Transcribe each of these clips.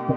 Hello,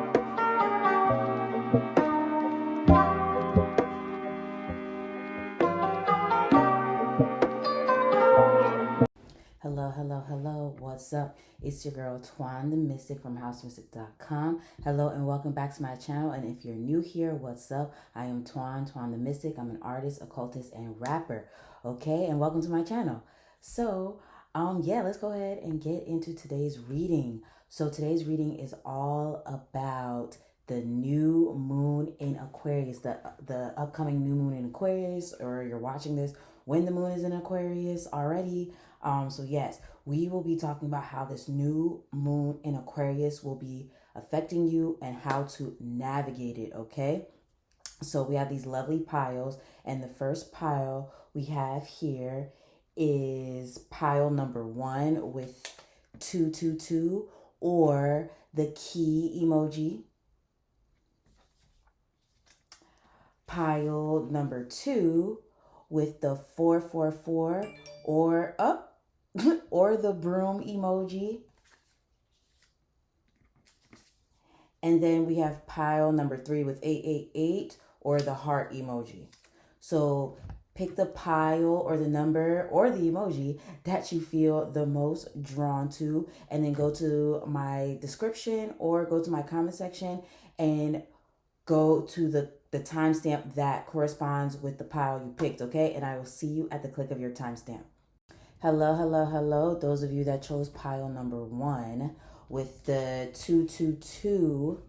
hello, hello. What's up? It's your girl Twan The Mystik from housemystic.com. Hello and welcome back to my channel. And if you're new here, what's up? I am Twan The Mystik. I'm an artist, occultist, and rapper. Okay, and welcome to my channel. So, yeah, let's go ahead and get into today's reading. So today's reading is all about the new moon in Aquarius, the upcoming new moon in Aquarius, or you're watching this when the moon is in Aquarius already. So yes, we will be talking about how this new moon in Aquarius will be affecting you and how to navigate it, okay? So we have these lovely piles, and the first pile we have here is pile number 1 with 222 or the key emoji. Pile number 2 with the 444 or up or the broom emoji. And then we have pile number 3 with 888 or the heart emoji. So pick the pile or the number or the emoji that you feel the most drawn to, and then go to my description or go to my comment section and go to the timestamp that corresponds with the pile you picked, okay? And I will see you at the click of your timestamp. Hello, hello, hello. Those of you that chose pile number 1 with the 222,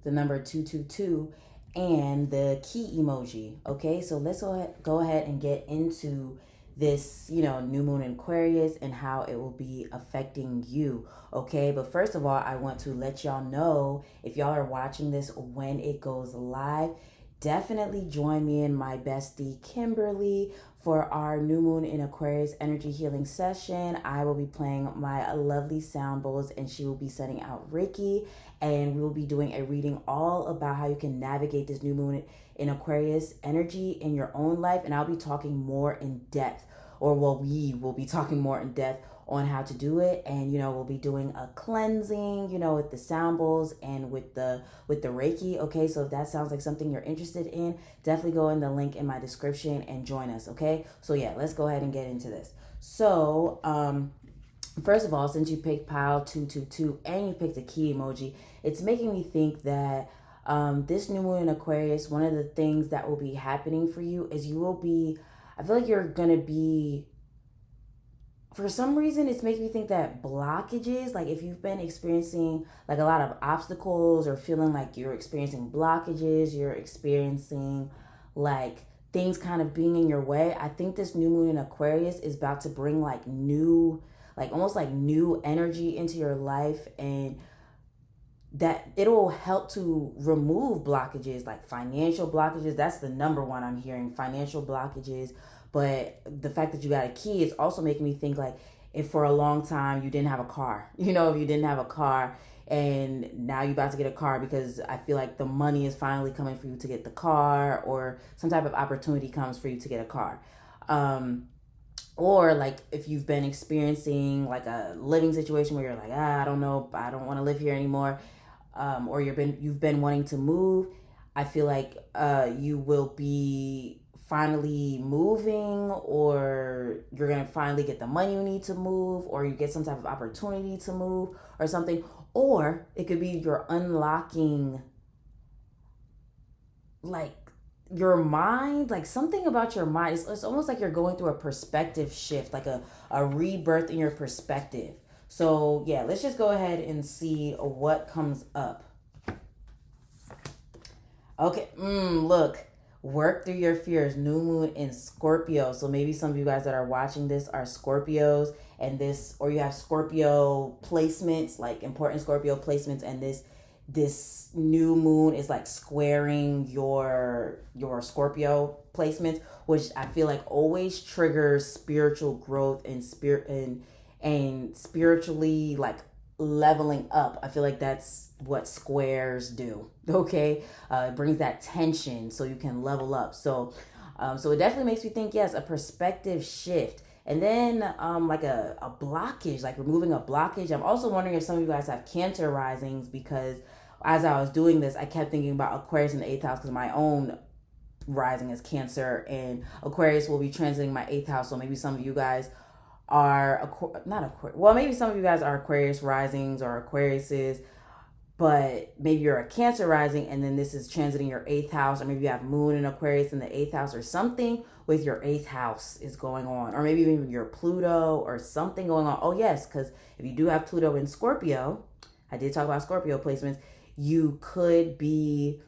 the number 222, and the key emoji. Okay, so let's go ahead and get into this, new moon in Aquarius and how it will be affecting you. Okay, but first of all, I want to let y'all know, if y'all are watching this when it goes live, definitely join me and my bestie Kimberly for our new moon in Aquarius energy healing session. I will be playing my lovely sound bowls and she will be sending out Reiki, and we will be doing a reading all about how you can navigate this new moon in Aquarius energy in your own life. And I'll be talking more in depth, or well, we will be talking more in depth on how to do it. And we'll be doing a cleansing, with the sound bowls and with the Reiki. Okay, so if that sounds like something you're interested in, definitely go in the link in my description and join us. Okay, so yeah, let's go ahead and get into this. So first of all, since you picked pile 222 and you picked a key emoji, it's making me think that this new moon in Aquarius, one of the things that will be happening for you is I feel like you're gonna be, for some reason, it's making me think that blockages, like if you've been experiencing like a lot of obstacles or feeling like you're experiencing blockages, you're experiencing like things kind of being in your way, I think this new moon in Aquarius is about to bring like new, like almost like new energy into your life, and that it'll help to remove blockages, like financial blockages. That's the number one I'm hearing, financial blockages. But the fact that you got a key is also making me think like, if for a long time you didn't have a car, if you didn't have a car and now you're about to get a car, because I feel like the money is finally coming for you to get the car, or some type of opportunity comes for you to get a car. Or like if you've been experiencing like a living situation where you're like, I don't know, I don't want to live here anymore. Or you've been wanting to move, I feel like you will be finally moving, or you're gonna finally get the money you need to move, or you get some type of opportunity to move or something. Or it could be you're unlocking like your mind, like something about your mind. It's almost like you're going through a perspective shift, like a rebirth in your perspective. So yeah, let's just go ahead and see what comes up. Okay, look, work through your fears. New moon in Scorpio. So maybe some of you guys that are watching this are Scorpios, and or you have Scorpio placements, like important Scorpio placements, and this new moon is like squaring your Scorpio placements, which I feel like always triggers spiritual growth and spiritually like leveling up. I feel like that's what squares do. Okay, it brings that tension so you can level up. So it definitely makes me think, yes, a perspective shift. And then like a blockage, like removing a blockage. I'm also wondering if some of you guys have Cancer risings, because as I was doing this, I kept thinking about Aquarius in the 8th house because my own rising is Cancer, and Aquarius will be transiting my 8th house. So maybe some of you guys are not Aquarius. Well, maybe some of you guys are Aquarius risings or Aquariuses, but maybe you're a Cancer rising, and then this is transiting your 8th house, or maybe you have Moon in Aquarius in the 8th house, or something with your 8th house is going on, or maybe even your Pluto or something going on. Oh yes, because if you do have Pluto in Scorpio, I did talk about Scorpio placements, you could be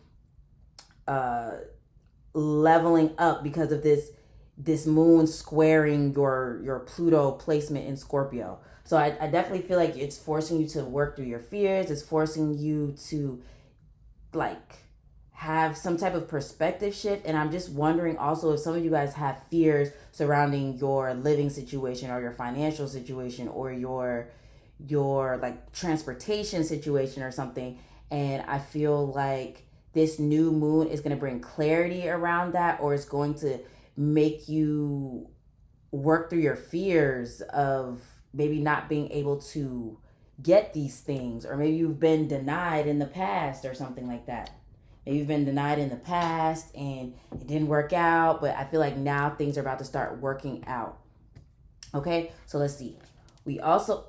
leveling up because of this moon squaring your Pluto placement in Scorpio. So I definitely feel like it's forcing you to work through your fears. It's forcing you to like have some type of perspective shift. And I'm just wondering also if some of you guys have fears surrounding your living situation or your financial situation or your like transportation situation or something. And I feel like this new moon is going to bring clarity around that, or it's going to make you work through your fears of maybe not being able to get these things, or maybe you've been denied in the past or something like that. Maybe you've been denied in the past and it didn't work out, but I feel like now things are about to start working out. Okay, so let's see. We also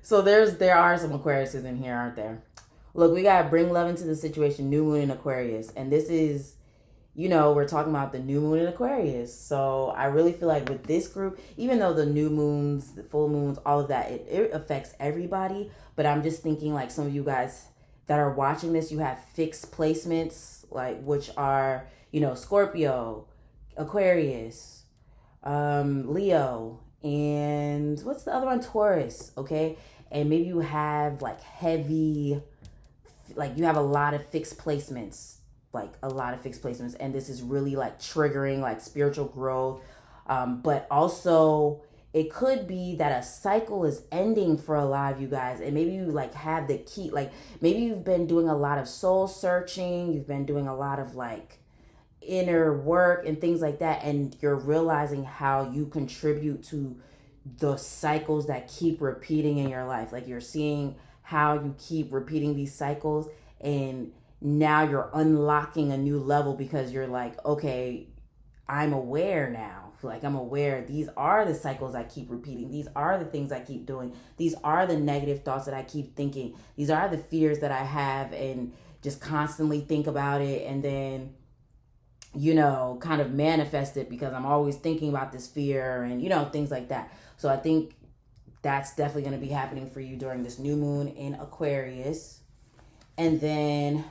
so there are some Aquariuses in here, aren't there? Look, we got to bring love into the situation, new moon in Aquarius. And this is, we're talking about the new moon in Aquarius. So I really feel like with this group, even though the new moons, the full moons, all of that, it affects everybody. But I'm just thinking like some of you guys that are watching this, you have fixed placements, like which are, Scorpio, Aquarius, Leo, and what's the other one? Taurus, okay? And maybe you have like heavy, like you have a lot of fixed placements, and this is really like triggering like spiritual growth. But also it could be that a cycle is ending for a lot of you guys, and maybe you like have the key, like maybe you've been doing a lot of soul searching, you've been doing a lot of like inner work and things like that, and you're realizing how you contribute to the cycles that keep repeating in your life. Like you're seeing how you keep repeating these cycles, and now you're unlocking a new level because you're like, okay, I'm aware now. Like I'm aware these are the cycles I keep repeating. These are the things I keep doing. These are the negative thoughts that I keep thinking. These are the fears that I have and just constantly think about it, and then kind of manifest it because I'm always thinking about this fear and, things like that. So I think that's definitely going to be happening for you during this new moon in Aquarius. And then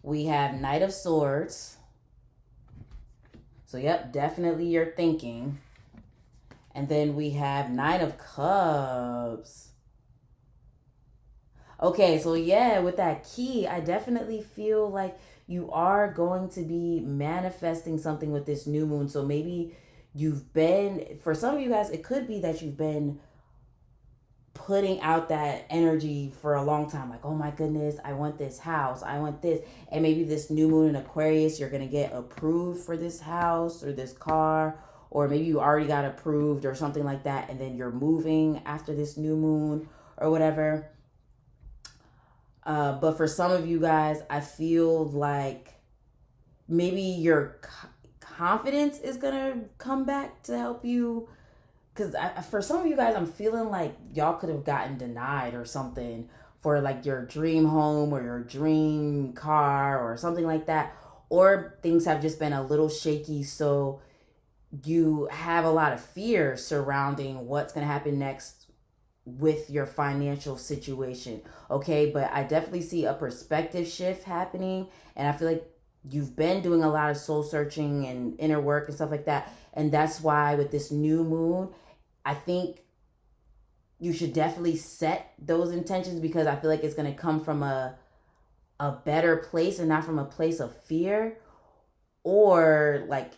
we have Knight of Swords. So, yep, definitely you're thinking. And then we have Nine of Cups. Okay, so yeah, with that key, I definitely feel like you are going to be manifesting something with this new moon. So maybe for some of you guys, it could be that you've been putting out that energy for a long time. Like, oh my goodness, I want this house. I want this. And maybe this new moon in Aquarius, you're going to get approved for this house or this car, or maybe you already got approved or something like that. And then you're moving after this new moon or whatever. But for some of you guys, I feel like maybe your confidence is going to come back to help you. Because for some of you guys, I'm feeling like y'all could have gotten denied or something for like your dream home or your dream car or something like that. Or things have just been a little shaky. So you have a lot of fear surrounding what's going to happen next with your financial situation. Okay, but I definitely see a perspective shift happening, and I feel like you've been doing a lot of soul searching and inner work and stuff like that, and that's why with this new moon, I think you should definitely set those intentions, because I feel like it's going to come from a better place and not from a place of fear. Or like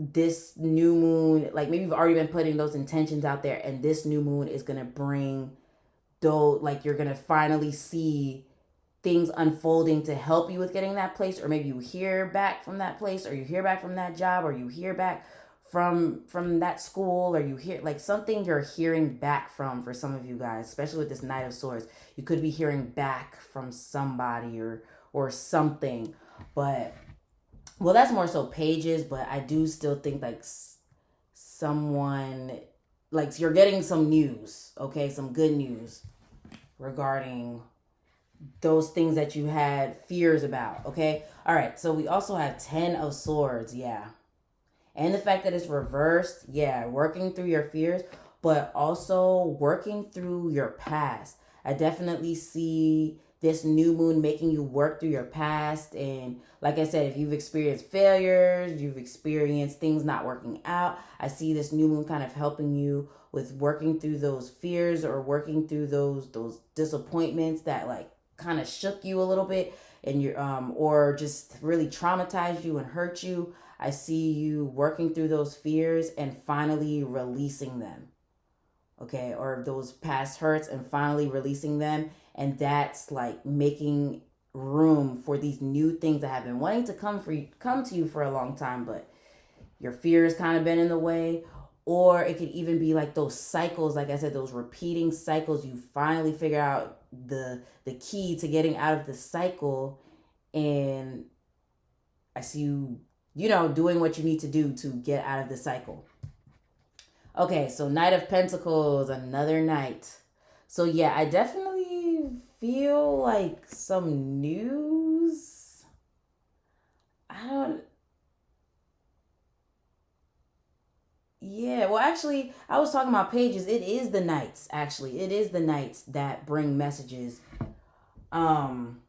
this new moon, like maybe you've already been putting those intentions out there, and this new moon is going to bring those, like you're going to finally see things unfolding to help you with getting that place. Or maybe you hear back from that place, or you hear back from that job, or you hear back from that school, or you hear like something you're hearing back from. For some of you guys, especially with this Knight of Swords, you could be hearing back from somebody or something. But well, that's more so pages, but I do still think like someone, like you're getting some news, okay, some good news regarding those things that you had fears about, okay? All right, so we also have 10 of Swords, yeah. And the fact that it's reversed, yeah, working through your fears, but also working through your past. I definitely see this new moon making you work through your past. And like I said, if you've experienced failures, you've experienced things not working out, I see this new moon kind of helping you with working through those fears, or working through those disappointments that like kind of shook you a little bit, and you're or just really traumatized you and hurt you. I see you working through those fears and finally releasing them. Okay, or those past hurts and finally releasing them. And that's like making room for these new things that have been wanting to come to you for a long time, but your fears kind of been in the way. Or it could even be like those cycles, like I said, those repeating cycles. You finally figure out the key to getting out of the cycle, and I see you, doing what you need to do to get out of the cycle. Okay, so Knight of Pentacles, another knight. So yeah, I definitely feel like some news. Yeah, well, actually, I was talking about pages. It is the knights, actually. It is the knights that bring messages. Um,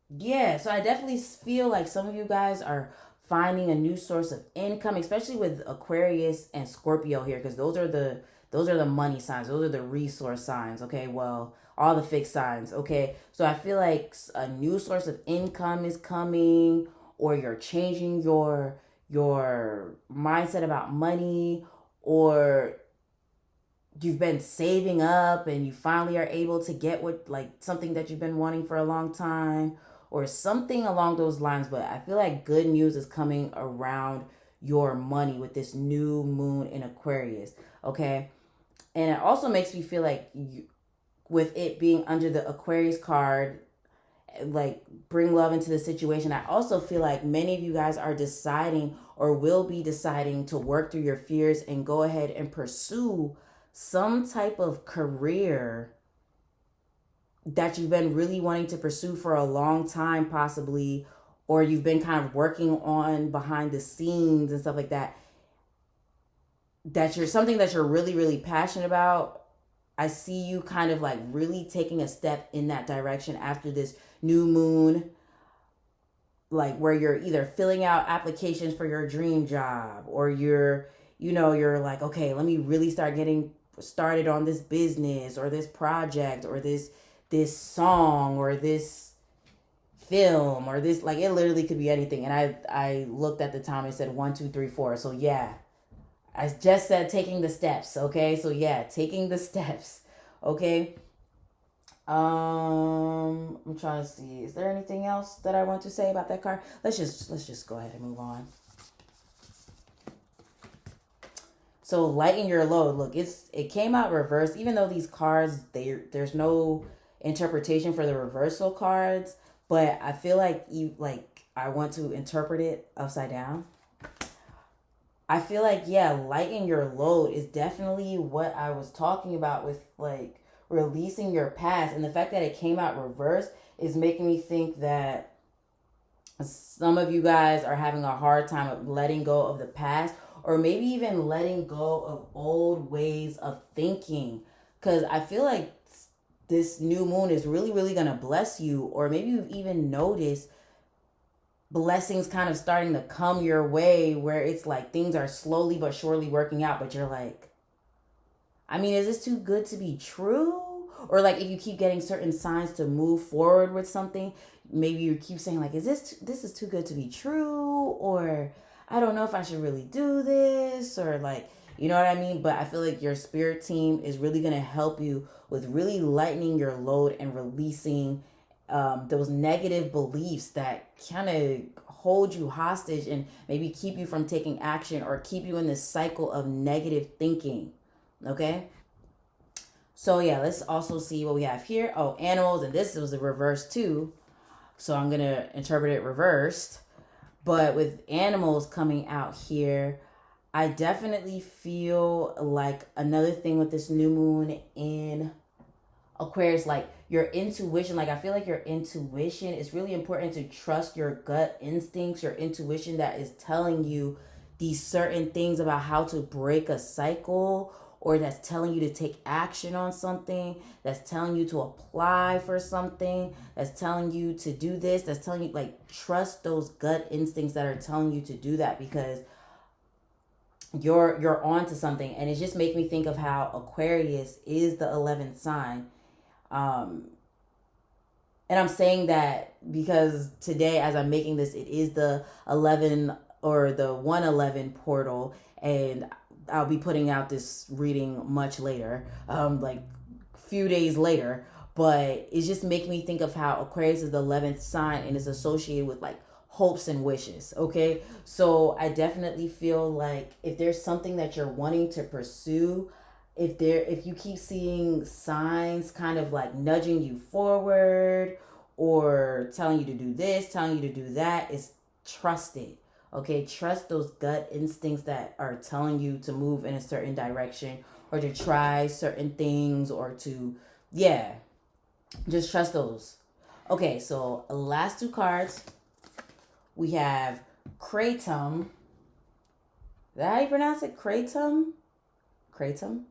yeah, so I definitely feel like some of you guys are finding a new source of income, especially with Aquarius and Scorpio here, because those are the money signs. Those are the resource signs. Okay, well, all the fixed signs. Okay, so I feel like a new source of income is coming, or you're changing your mindset about money, or you've been saving up and you finally are able to get what, like, something that you've been wanting for a long time, or something along those lines. But I feel like good news is coming around your money with this new moon in Aquarius. Okay, and it also makes me feel like with it being under the Aquarius card, like bring love into the situation. I also feel like many of you guys are deciding, or will be deciding, to work through your fears and go ahead and pursue some type of career that you've been really wanting to pursue for a long time, possibly, or you've been kind of working on behind the scenes and stuff like that, that you're something that you're really, really passionate about. I see you kind of like really taking a step in that direction after this new moon, like where you're either filling out applications for your dream job, or you're like, okay, let me really start getting started on this business or this project or this song or this film or this, like, it literally could be anything. And I looked at the time and said 1, 2, 3, 4. So yeah, I just said taking the steps. Okay, so yeah, taking the steps. Okay. I'm trying to see. Is there anything else that I want to say about that card? Let's just go ahead and move on. So lighten your load. Look, it came out reversed. Even though these cards, there's no interpretation for the reversal cards, but I feel like I want to interpret it upside down. I feel like, yeah, lighten your load is definitely what I was talking about with like releasing your past. And the fact that it came out reversed is making me think that some of you guys are having a hard time of letting go of the past, or maybe even letting go of old ways of thinking. Because I feel like this new moon is really, really going to bless you, or maybe you've even noticed blessings kind of starting to come your way, where it's like things are slowly but surely working out, but you're like, I mean, is this too good to be true? Or like if you keep getting certain signs to move forward with something, maybe you keep saying like, is this is too good to be true? Or I don't know if I should really do this, or like, you know what I mean? But I feel like your spirit team is really going to help you with really lightening your load and releasing those negative beliefs that kind of hold you hostage and maybe keep you from taking action or keep you in this cycle of negative thinking. Okay? So yeah, let's also see what we have here. Oh, animals, and this was a reverse too. So I'm going to interpret it reversed. But with animals coming out here, I definitely feel like another thing with this new moon in Aquarius, like your intuition, like I feel like your intuition is really important to trust your gut instincts, your intuition that is telling you these certain things about how to break a cycle, or that's telling you to take action on something, that's telling you to apply for something, that's telling you to do this, that's telling you, like, trust those gut instincts that are telling you to do that, because you're on to something. And it just makes me think of how Aquarius is the 11th sign. And I'm saying that because today, as I'm making this, it is the 11 or the 111 portal, and I'll be putting out this reading much later, like few days later. But it's just making me think of how Aquarius is the 11th sign and is associated with like hopes and wishes. Okay, so I definitely feel like if there's something that you're wanting to pursue, if you keep seeing signs kind of like nudging you forward or telling you to do this, telling you to do that, is trust it. Okay, trust those gut instincts that are telling you to move in a certain direction or to try certain things or to, yeah, just trust those. Okay, so last two cards, we have Kratom. Is that how you pronounce it? Kratom? Kratom?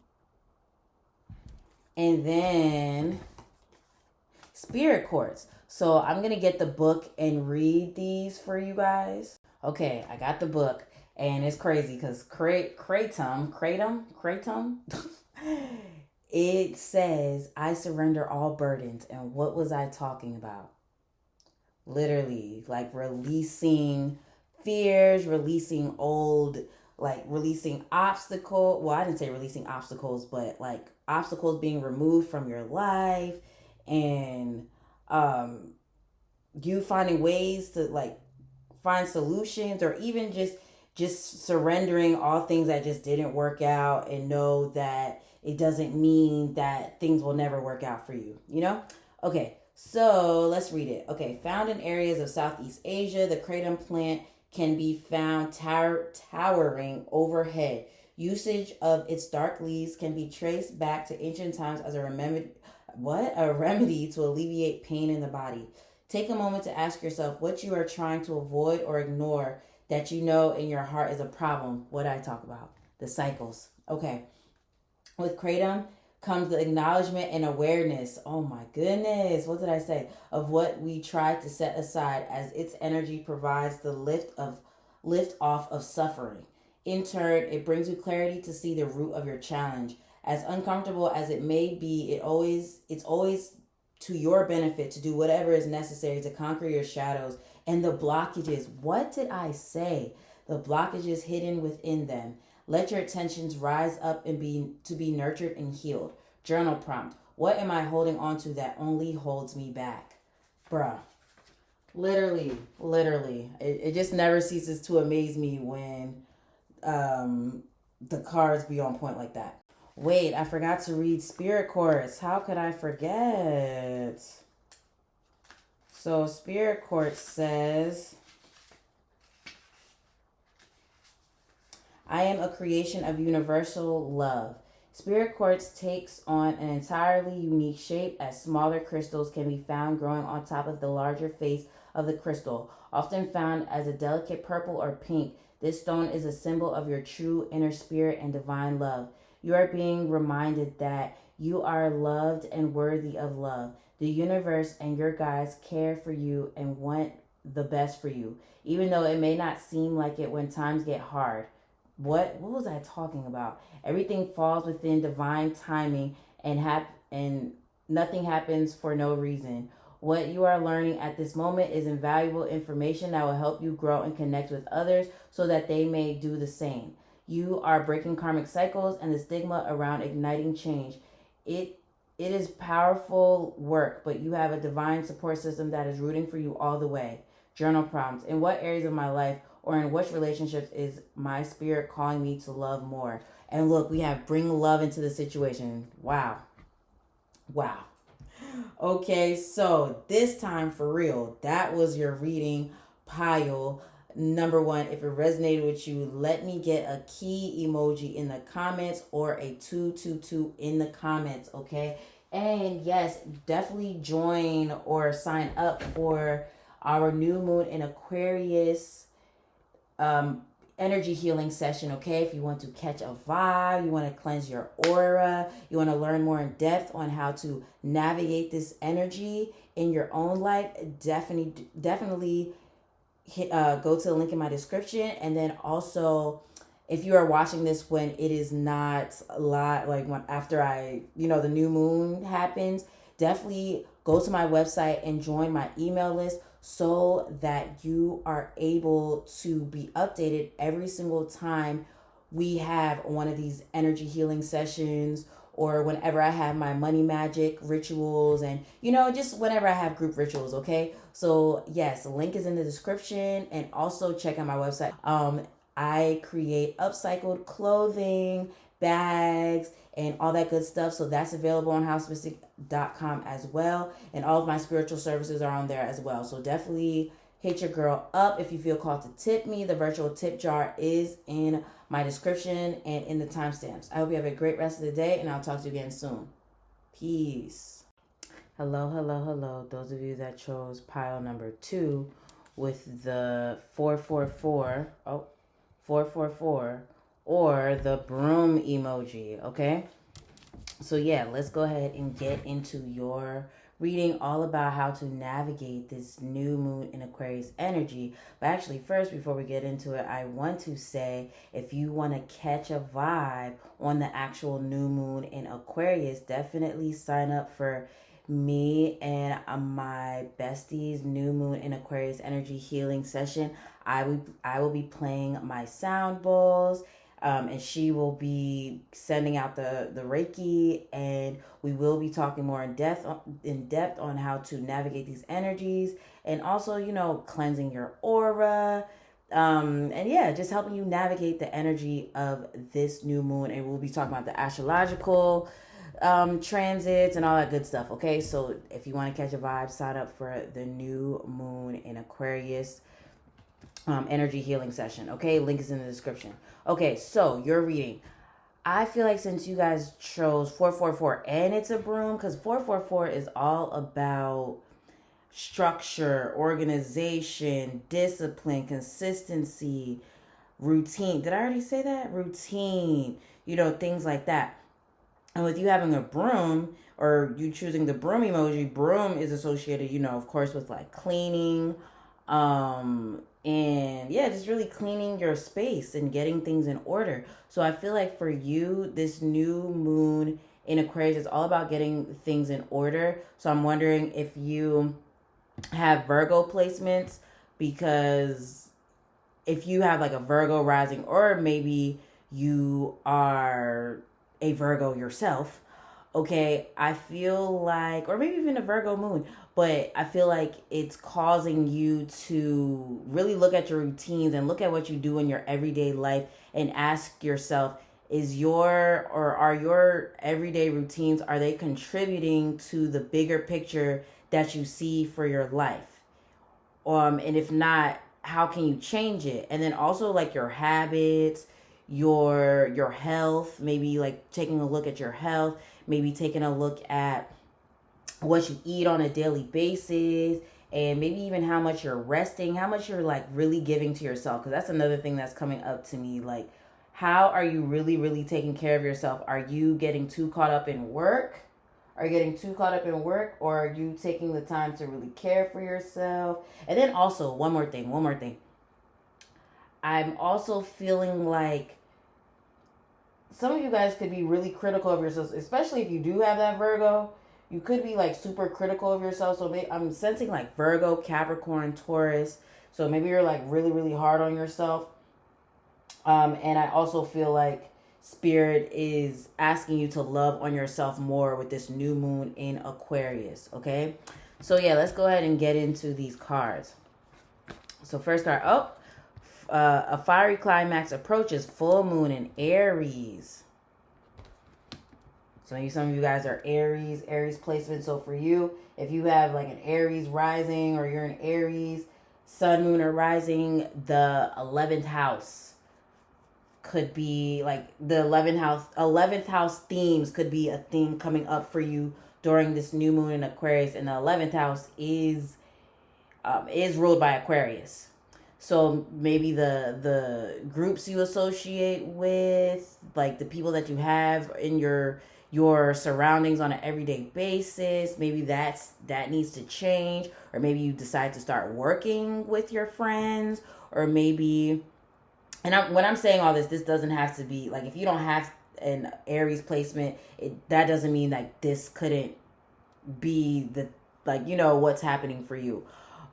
And then Spirit Quartz. So I'm going to get the book and read these for you guys. Okay, I got the book. And it's crazy because Kratom, it says, I surrender all burdens. And what was I talking about? Literally, like releasing fears, releasing old, like releasing obstacle. Well, I didn't say releasing obstacles, but like obstacles being removed from your life, and you finding ways to like find solutions, or even just surrendering all things that just didn't work out, and know that it doesn't mean that things will never work out for you, you know? Okay, so let's read it. Okay, found in areas of Southeast Asia, the kratom plant can be found towering overhead. Usage of its dark leaves can be traced back to ancient times as a remedy to alleviate pain in the body. Take a moment to ask yourself what you are trying to avoid or ignore that you know in your heart is a problem. What I talk about, the cycles. Okay, with kratom comes the acknowledgement and awareness, oh my goodness, what did I say, of what we try to set aside, as its energy provides the lift off of suffering. In turn, it brings you clarity to see the root of your challenge. As uncomfortable as it may be, it's always to your benefit to do whatever is necessary to conquer your shadows and the blockages. What did I say? The blockages hidden within them. Let your attentions rise up and be nurtured and healed. Journal prompt. What am I holding on to that only holds me back? Bruh. Literally. It just never ceases to amaze me when the cards be on point like that. Wait, I forgot to read Spirit Quartz. How could I forget? So Spirit Quartz says, I am a creation of universal love. Spirit quartz takes on an entirely unique shape, as smaller crystals can be found growing on top of the larger face of the crystal. Often found as a delicate purple or pink, this stone is a symbol of your true inner spirit and divine love. You are being reminded that you are loved and worthy of love. The universe and your guides care for you and want the best for you, even though it may not seem like it when times get hard. What was I talking about? Everything falls within divine timing, and nothing happens for no reason. What you are learning at this moment is invaluable information that will help you grow and connect with others so that they may do the same. You are breaking karmic cycles and the stigma around igniting change. It is powerful work, but you have a divine support system that is rooting for you all the way. Journal prompt. In what areas of my life or in which relationships is my spirit calling me to love more? And look, we have bring love into the situation. Wow. Wow. Okay, so this time for real, that was your reading pile number one. If it resonated with you, let me get a key emoji in the comments or a 222 in the comments, okay? And yes, definitely join or sign up for our new moon in Aquarius energy healing session, okay? If you want to catch a vibe, you want to cleanse your aura, you want to learn more in depth on how to navigate this energy in your own life, definitely go to the link in my description. And then also, if you are watching this when it is not a lot, like when after the new moon happens, definitely go to my website and join my email list so that you are able to be updated every single time we have one of these energy healing sessions, or whenever I have my money magic rituals, and just whenever I have group rituals, okay? So yes, the link is in the description, and also check out my website. I create upcycled clothing, bags, and all that good stuff. So that's available on housemystic.com as well. And all of my spiritual services are on there as well. So definitely hit your girl up if you feel called to tip me. The virtual tip jar is in my description and in the timestamps. I hope you have a great rest of the day, and I'll talk to you again soon. Peace. Hello, hello, hello. Those of you that chose pile number 2 with the 444. 444 or the broom emoji, okay? So yeah, let's go ahead and get into your reading all about how to navigate this new moon in Aquarius energy. But actually, first, before we get into it, I want to say, if you want to catch a vibe on the actual new moon in Aquarius, definitely sign up for me and my besties new moon in Aquarius energy healing session. I will be playing my sound bowls, and she will be sending out the Reiki, and we will be talking more in depth on how to navigate these energies, and also cleansing your aura, and yeah, just helping you navigate the energy of this new moon. And we'll be talking about the astrological transits and all that good stuff, okay? So if you want to catch a vibe, sign up for the new moon in Aquarius energy healing session, okay? Link is in the description. Okay, so your reading. I feel like since you guys chose 444 and it's a broom, because 444 is all about structure, organization, discipline, consistency, routine. Did I already say that? Routine, things like that. And with you having a broom, or you choosing the broom emoji, broom is associated, of course, with like cleaning, and yeah, just really cleaning your space and getting things in order. So I feel like for you, this new moon in Aquarius is all about getting things in order. So I'm wondering if you have Virgo placements, because if you have like a Virgo rising, or maybe you are a Virgo yourself, okay, I feel like, or maybe even a Virgo moon, but I feel like it's causing you to really look at your routines and look at what you do in your everyday life and ask yourself, are your everyday routines, are they contributing to the bigger picture that you see for your life? And if not, how can you change it? And then also like your habits, your health, maybe like taking a look at your health, maybe taking a look at what you eat on a daily basis, and maybe even how much you're resting, how much you're like really giving to yourself. Because that's another thing that's coming up to me. Like, how are you really, really taking care of yourself? Are you getting too caught up in work? Or are you taking the time to really care for yourself? And then also, one more thing. I'm also feeling like some of you guys could be really critical of yourselves, especially if you do have that Virgo. You could be like super critical of yourself. So maybe I'm sensing like Virgo, Capricorn, Taurus. So maybe you're like really, really hard on yourself. And I also feel like Spirit is asking you to love on yourself more with this new moon in Aquarius, okay? So yeah, let's go ahead and get into these cards. So first card, a fiery climax approaches, full moon in Aries. So maybe some of you guys are Aries placement. So for you, if you have like an Aries rising or you're an Aries, sun, moon, or rising, the 11th house could be like the 11th house themes could be a theme coming up for you during this new moon in Aquarius. And the 11th house is ruled by Aquarius. So maybe the groups you associate with, like the people that you have in your surroundings on an everyday basis, maybe that needs to change, or maybe you decide to start working with your friends, or maybe, when I'm saying all this doesn't have to be like, if you don't have an Aries placement, that doesn't mean like this couldn't be the, like, you know, what's happening for you.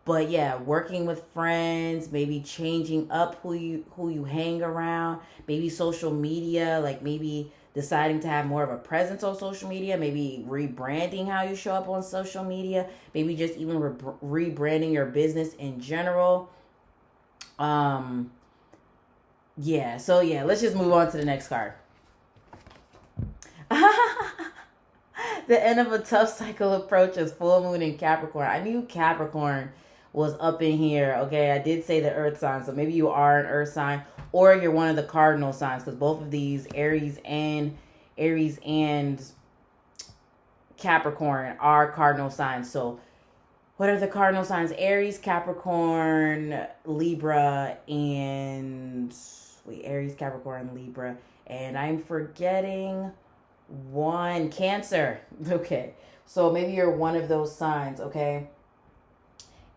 But yeah, working with friends, maybe changing up who you hang around, maybe social media, like maybe deciding to have more of a presence on social media, maybe rebranding how you show up on social media, maybe just even rebranding your business in general. Yeah, so yeah, let's just move on to the next card. The end of a tough cycle approaches, full moon in Capricorn. I knew Capricorn was up in here. Okay, I did say the earth sign, so maybe you are an earth sign, or you're one of the cardinal signs, because both of these, Aries and Capricorn, are cardinal signs. So what are the cardinal signs? Aries, Capricorn, Libra, and Aries, Capricorn, Libra, and I'm forgetting one, Cancer. Okay, so maybe you're one of those signs. Okay.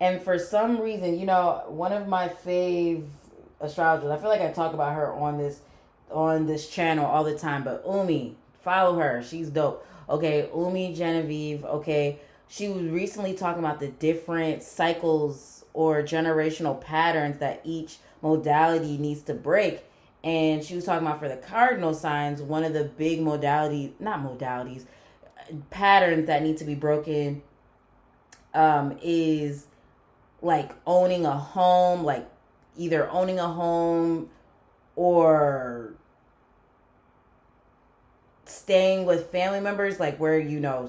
And for some reason, you know, one of my fave astrologers, I feel like I talk about her on this channel all the time, but Umi, follow her. She's dope. Okay, Umi Genevieve, okay. She was recently talking about the different cycles or generational patterns that each modality needs to break. And she was talking about, for the cardinal signs, one of the big patterns that need to be broken is like owning a home, like either owning a home or staying with family members, like where, you know,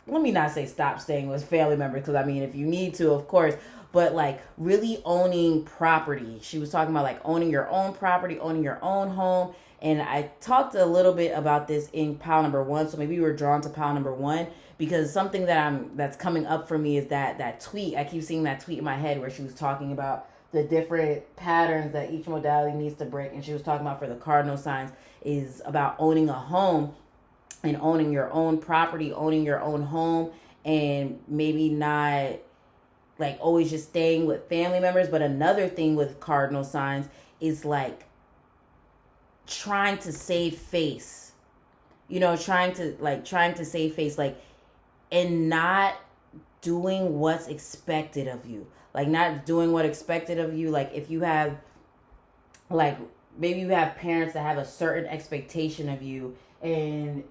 let me not say stop staying with family members, because I mean, if you need to, of course, but like really owning property. She was talking about like owning your own property, owning your own home. And I talked a little bit about this in pile number 1. So maybe you were drawn to pile number 1, because something that's coming up for me is that tweet. I keep seeing that tweet in my head where she was talking about the different patterns that each modality needs to break. And she was talking about, for the cardinal signs, is about owning a home and owning your own property, owning your own home, and maybe not like always just staying with family members. But another thing with cardinal signs is like trying to save face, you know, trying to save face, like, and not doing what's expected of you, like not doing what expected of you. Like if you have, like, maybe you have parents that have a certain expectation of you, and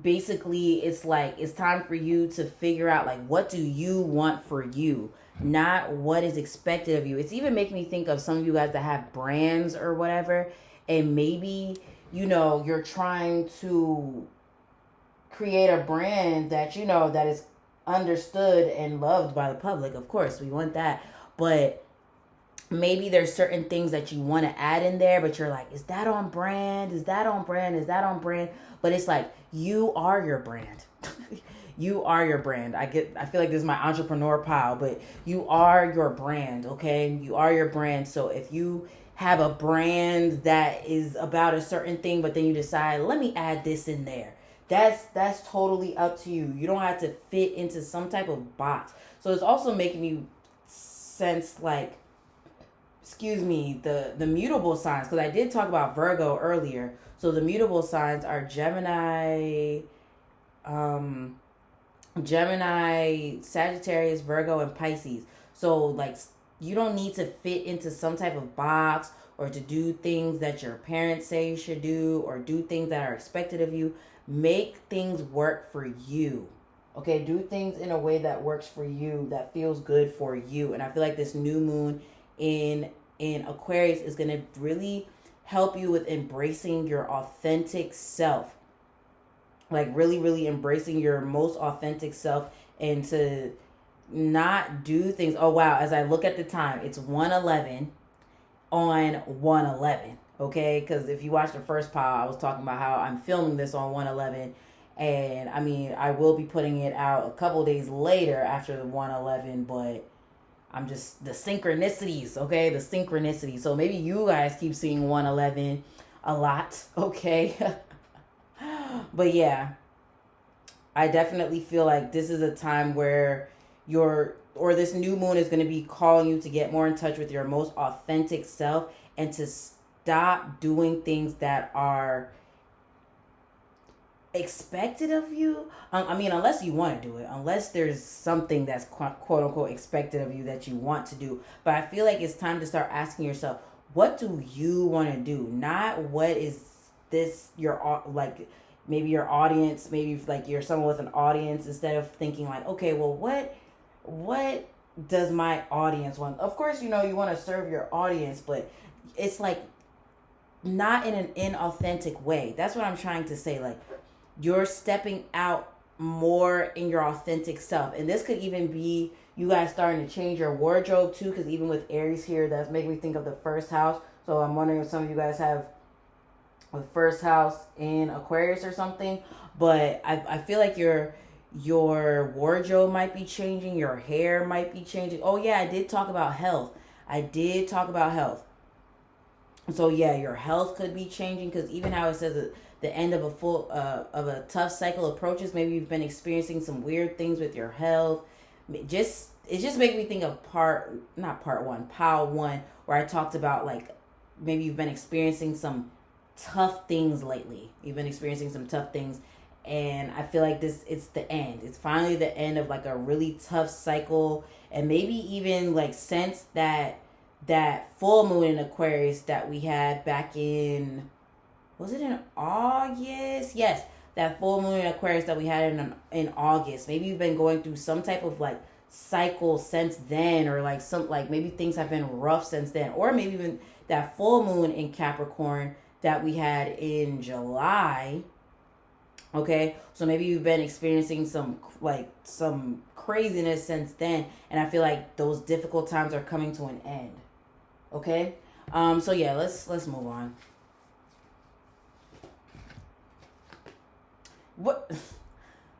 basically it's like it's time for you to figure out, like, what do you want for you, not what is expected of you. It's even making me think of some of you guys that have brands or whatever, and maybe, you know, you're trying to create a brand that, you know, that is understood and loved by the public. Of course, we want that. But maybe there's certain things that you want to add in there, but you're like, is that on brand? Is that on brand? Is that on brand? But it's like, you are your brand. You are your brand. I feel like this is my entrepreneur pile, but you are your brand, okay? You are your brand. So if you have a brand that is about a certain thing, but then you decide, let me add this in there, that's totally up to you. You don't have to fit into some type of box. So it's also making me sense, like, the mutable signs, because I did talk about Virgo earlier. So the mutable signs are Gemini, Sagittarius, Virgo, and Pisces. So like, you don't need to fit into some type of box or to do things that your parents say you should do or do things that are expected of you. Make things work for you. Okay, do things in a way that works for you, that feels good for you. And I feel like this new moon in Aquarius is going to really help you with embracing your authentic self. Like really, really embracing your most authentic self, and to not do things. Oh wow, as I look at the time, it's 1:11 on 1:11. Okay, because if you watch the first pile, I was talking about how I'm filming this on 1:11, and I mean I will be putting it out a couple days later after the 1:11, but I'm just the synchronicities, okay? The synchronicities. So maybe you guys keep seeing 1:11 a lot, okay? But yeah, I definitely feel like this is a time where this new moon is going to be calling you to get more in touch with your most authentic self, and to stop doing things that are expected of you. I mean, unless you want to do it, unless there's something that's quote unquote expected of you that you want to do. But I feel like it's time to start asking yourself, what do you want to do? Not what is this your, like, maybe your audience, maybe like you're someone with an audience, instead of thinking like, okay, well, what does my audience want? Of course, you want to serve your audience, but it's like not in an inauthentic way. That's what I'm trying to say. Like, you're stepping out more in your authentic self. And this could even be you guys starting to change your wardrobe too, because even with Aries here, that's making me think of the first house. So I'm wondering if some of you guys have the first house in Aquarius or something. But I feel like your wardrobe might be changing, your hair might be changing. Oh yeah, I did talk about health. So yeah, your health could be changing, because even how it says that the end of a tough cycle approaches. Maybe you've been experiencing some weird things with your health. It just making me think of pile one, where I talked about like maybe you've been experiencing some tough things lately. And I feel like it's the end. It's finally the end of like a really tough cycle, and maybe even like since that full moon in Aquarius that we had back in, was it in August? Yes, that full moon in Aquarius that we had in August. Maybe you've been going through some type of like cycle since then, or like maybe things have been rough since then, or maybe even that full moon in Capricorn that we had in July. Okay, so maybe you've been experiencing some craziness since then, and I feel like those difficult times are coming to an end. Okay, so yeah, let's move on. What?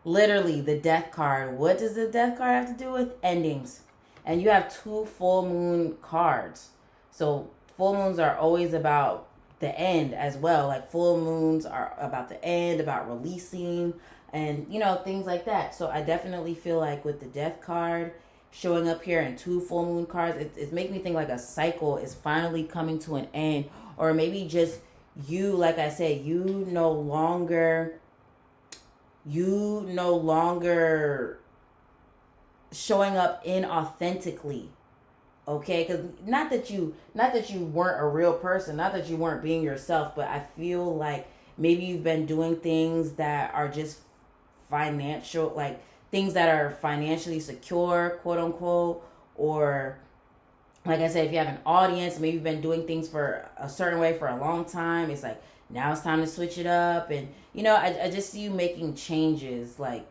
Literally, the death card. What does the death card have to do with endings? And you have 2 full moon cards. So full moons are always about the end as well. Like full moons are about the end, about releasing, and things like that. So I definitely feel like with the death card showing up here and 2 full moon cards, it's making me think like a cycle is finally coming to an end. Or maybe just you, like I said, you no longer showing up inauthentically. Okay, because not that you weren't a real person, not that you weren't being yourself, but I feel like maybe you've been doing things that are just financial, like things that are financially secure, quote unquote, or like I said, if you have an audience, maybe you've been doing things for a certain way for a long time. It's like now it's time to switch it up, and I just see you making changes, like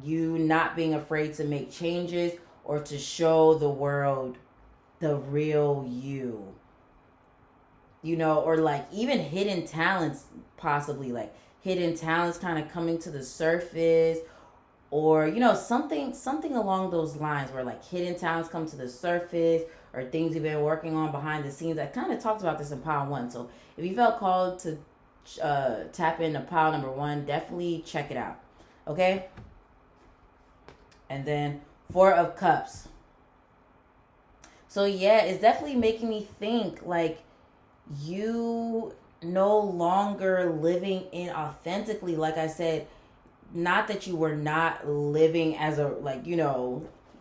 you not being afraid to make changes or to show the world the real you, or like even hidden talents, possibly like hidden talents kind of coming to the surface, or something along those lines, where like hidden talents come to the surface, or things you've been working on behind the scenes. I kind of talked about this in pile 1, so if you felt called to tap into pile number 1, definitely check it out. Okay, and then 4 of Cups. So yeah, it's definitely making me think like you no longer living inauthentically. Like I said, not that you were not living as a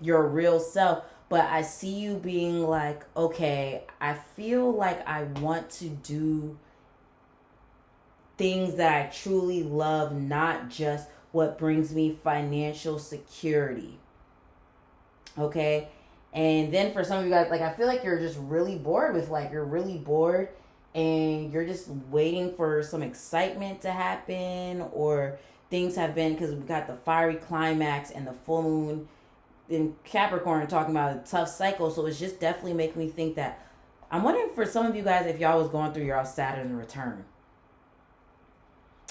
your real self, but I see you being like, okay, I feel like I want to do things that I truly love, not just what brings me financial security. Okay? And then for some of you guys, like, I feel like you're just really bored with life. You're really bored and you're just waiting for some excitement to happen, or things have been, because we got the fiery climax and the full moon in Capricorn talking about a tough cycle. So it's just definitely making me think that I'm wondering for some of you guys if y'all was going through your Saturn return.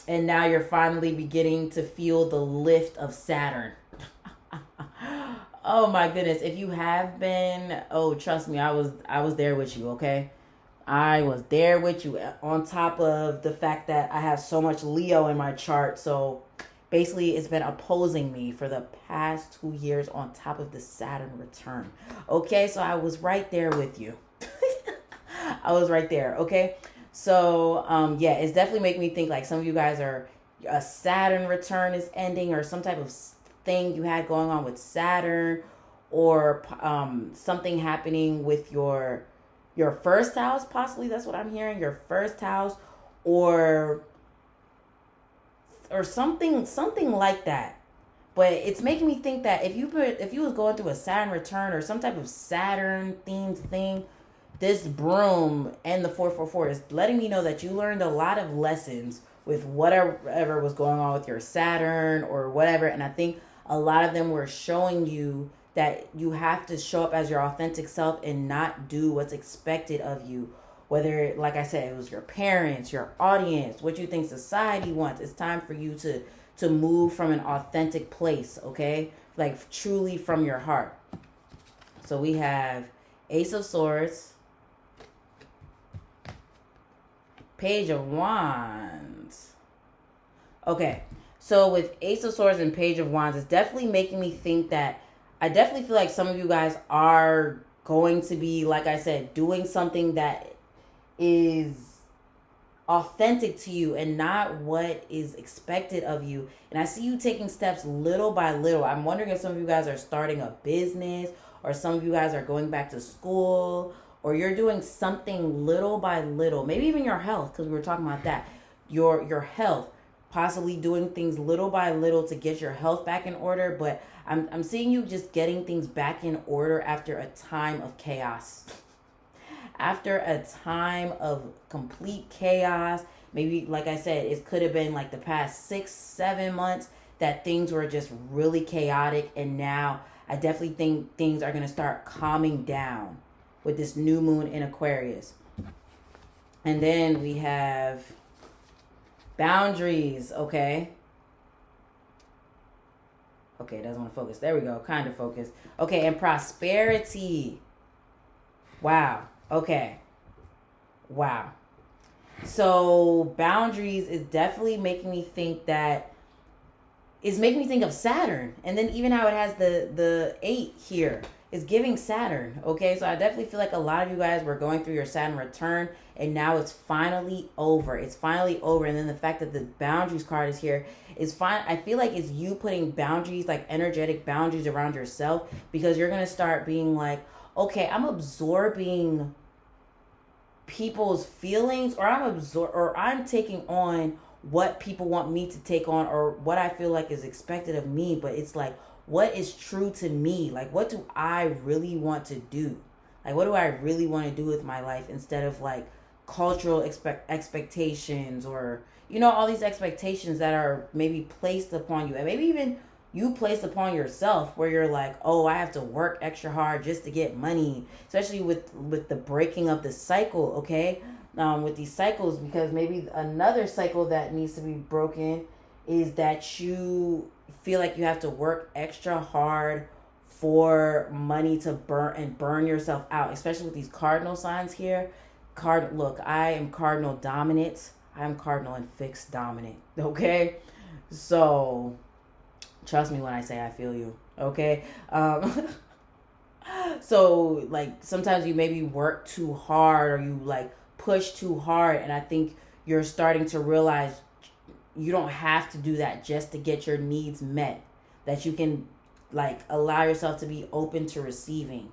And now you're finally beginning to feel the lift of Saturn. Oh my goodness. If you have been, oh, trust me, I was there with you, okay? I was there with you, on top of the fact that I have so much Leo in my chart. So basically it's been opposing me for the past 2 years on top of the Saturn return. Okay, so I was right there with you. I was right there, okay? So yeah, it's definitely making me think like some of you guys are, a Saturn return is ending, or some type of thing you had going on with Saturn, or something happening with your first house, possibly. That's what I'm hearing, your first house, or something like that. But it's making me think that if you was going through a Saturn return or some type of Saturn themed thing, this broom and the 444 is letting me know that you learned a lot of lessons with whatever was going on with your Saturn or whatever. And I think a lot of them were showing you that you have to show up as your authentic self and not do what's expected of you. Whether, like I said, it was your parents, your audience, what you think society wants. It's time for you to move from an authentic place, okay? Like truly from your heart. So we have Ace of Swords, Page of Wands. Okay, so with Ace of Swords and Page of Wands, it's definitely making me think that I definitely feel like some of you guys are going to be, like I said, doing something that is authentic to you and not what is expected of you. And I see you taking steps little by little. I'm wondering if some of you guys are starting a business, or some of you guys are going back to school, or you're doing something little by little. Maybe even your health, because we were talking about that. Your health, possibly doing things little by little to get your health back in order. But I'm seeing you just getting things back in order after a time of chaos. After a time of complete chaos. Maybe, like I said, it could have been like the past 6-7 months that things were just really chaotic. And now I definitely think things are going to start calming down with this new moon in Aquarius. And then we have boundaries, okay? Okay, it doesn't want to focus. There we go, kind of focused. Okay, and prosperity. Wow, okay. Wow. So boundaries is definitely making me think that, it's making me think of Saturn. And then even how it has the 8 here. Is giving Saturn, okay? So I definitely feel like a lot of you guys were going through your Saturn return, and now it's finally over. It's finally over. And then the fact that the boundaries card is here is fine. I feel like it's you putting boundaries, like energetic boundaries around yourself, because you're going to start being like, okay, I'm absorbing people's feelings, or I'm taking on what people want me to take on, or what I feel like is expected of me. But it's like, what is true to me? Like, what do I really want to do? Like, what do I really want to do with my life, instead of like cultural expectations, or, you know, all these expectations that are maybe placed upon you, and maybe even you placed upon yourself, where you're like, oh, I have to work extra hard just to get money, especially with the breaking of the cycle, okay? With these cycles, because maybe another cycle that needs to be broken is that you feel like you have to work extra hard for money to burn yourself out, especially with these cardinal signs here. Look, I am cardinal dominant. I am cardinal and fixed dominant, okay? So trust me when I say I feel you, okay? So like sometimes you maybe work too hard, or you like push too hard, and I think you're starting to realize you don't have to do that just to get your needs met. That you can like allow yourself to be open to receiving,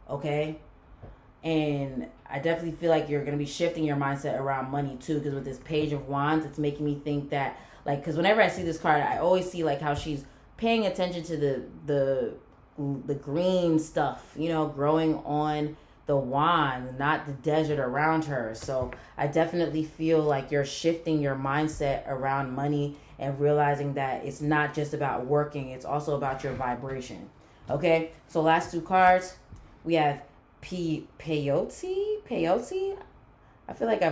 okay? And I definitely feel like you're going to be shifting your mindset around money too, because with this Page of Wands, it's making me think that, like, because whenever I see this card, I always see like how she's paying attention to the the green stuff, growing on the wand, not the desert around her. So I definitely feel like you're shifting your mindset around money and realizing that it's not just about working, it's also about your vibration. Okay, so last two cards, we have peyote. I feel like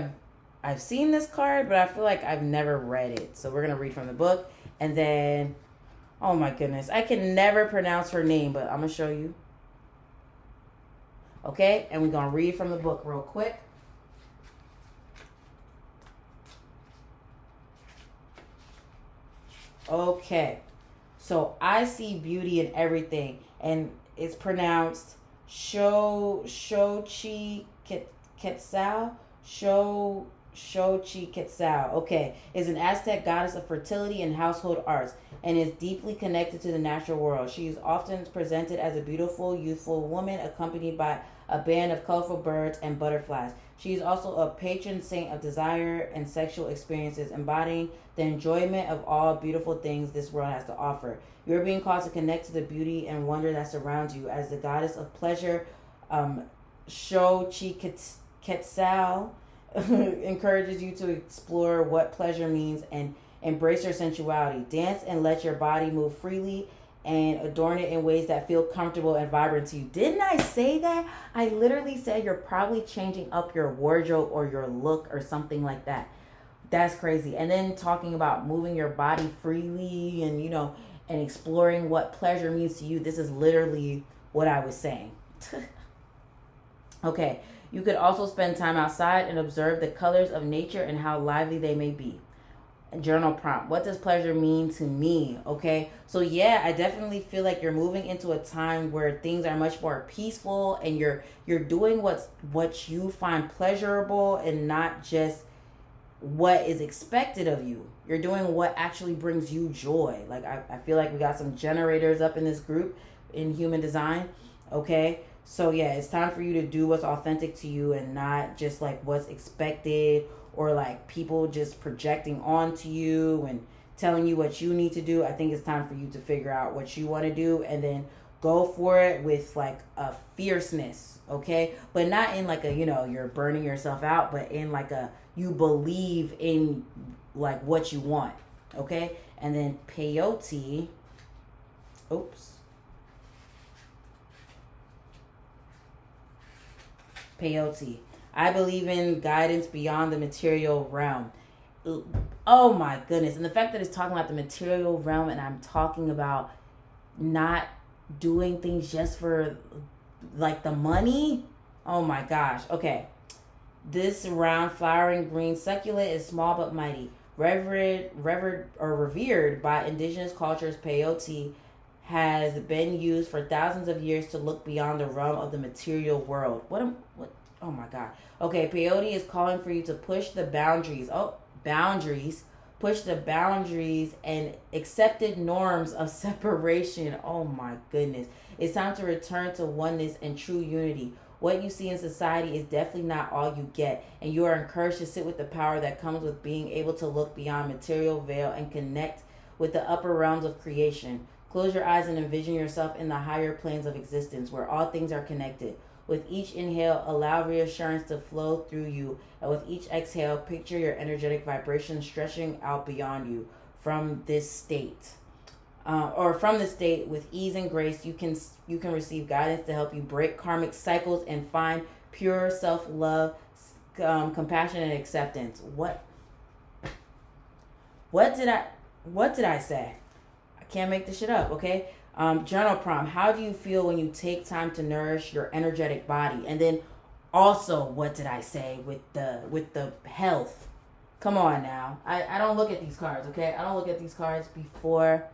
I've seen this card, but I feel like I've never read it. So we're gonna read from the book, and then, oh my goodness, I can never pronounce her name, but I'm gonna show you. Okay, and we're gonna read from the book real quick. Okay, so I see beauty in everything, and it's pronounced Shochi Quetzal. Shochi Quetzal. Okay, is an Aztec goddess of fertility and household arts, and is deeply connected to the natural world. She is often presented as a beautiful, youthful woman accompanied by a band of colorful birds and butterflies. She is also a patron saint of desire and sexual experiences, embodying the enjoyment of all beautiful things this world has to offer. You are being called to connect to the beauty and wonder that surrounds you. As the goddess of pleasure, Shochi Quetzal encourages you to explore what pleasure means and embrace your sensuality. Dance and let your body move freely and adorn it in ways that feel comfortable and vibrant to you. Didn't I say that? I literally said you're probably changing up your wardrobe or your look or something like that. That's crazy. And then talking about moving your body freely and, and exploring what pleasure means to you. This is literally what I was saying. Okay. You could also spend time outside and observe the colors of nature and how lively they may be. Journal prompt: what does pleasure mean to me? Okay, so yeah, I definitely feel like you're moving into a time where things are much more peaceful, and you're doing what you find pleasurable and not just what is expected of you. You're doing what actually brings you joy. Like I feel like we got some generators up in this group in human design. Okay, so yeah, it's time for you to do what's authentic to you and not just like what's expected, or like people just projecting onto you and telling you what you need to do. I think it's time for you to figure out what you want to do and then go for it with like a fierceness, okay? But not in like a, you're burning yourself out, but in like a, you believe in like what you want, okay? And then peyote, peyote. I believe in guidance beyond the material realm. Oh my goodness. And the fact that it's talking about the material realm and I'm talking about not doing things just for like the money. Oh my gosh. Okay. This round flowering green succulent is small but mighty. Revered by indigenous cultures, peyote has been used for thousands of years to look beyond the realm of the material world. What? Oh my God. Okay, peyote is calling for you to push the boundaries. Push the boundaries and accepted norms of separation. Oh my goodness. It's time to return to oneness and true unity. What you see in society is definitely not all you get, and you are encouraged to sit with the power that comes with being able to look beyond material veil and connect with the upper realms of creation. Close your eyes and envision yourself in the higher planes of existence where all things are connected. With each inhale, allow reassurance to flow through you. And with each exhale, picture your energetic vibration stretching out beyond you from this state. From this state, with ease and grace, you can receive guidance to help you break karmic cycles and find pure self-love, compassion, and acceptance. What did I say? I can't make this shit up, okay? Journal prompt: how do you feel when you take time to nourish your energetic body? And then also, what did I say with the health? Come on now. I don't look at these cards, okay? I don't look at these cards before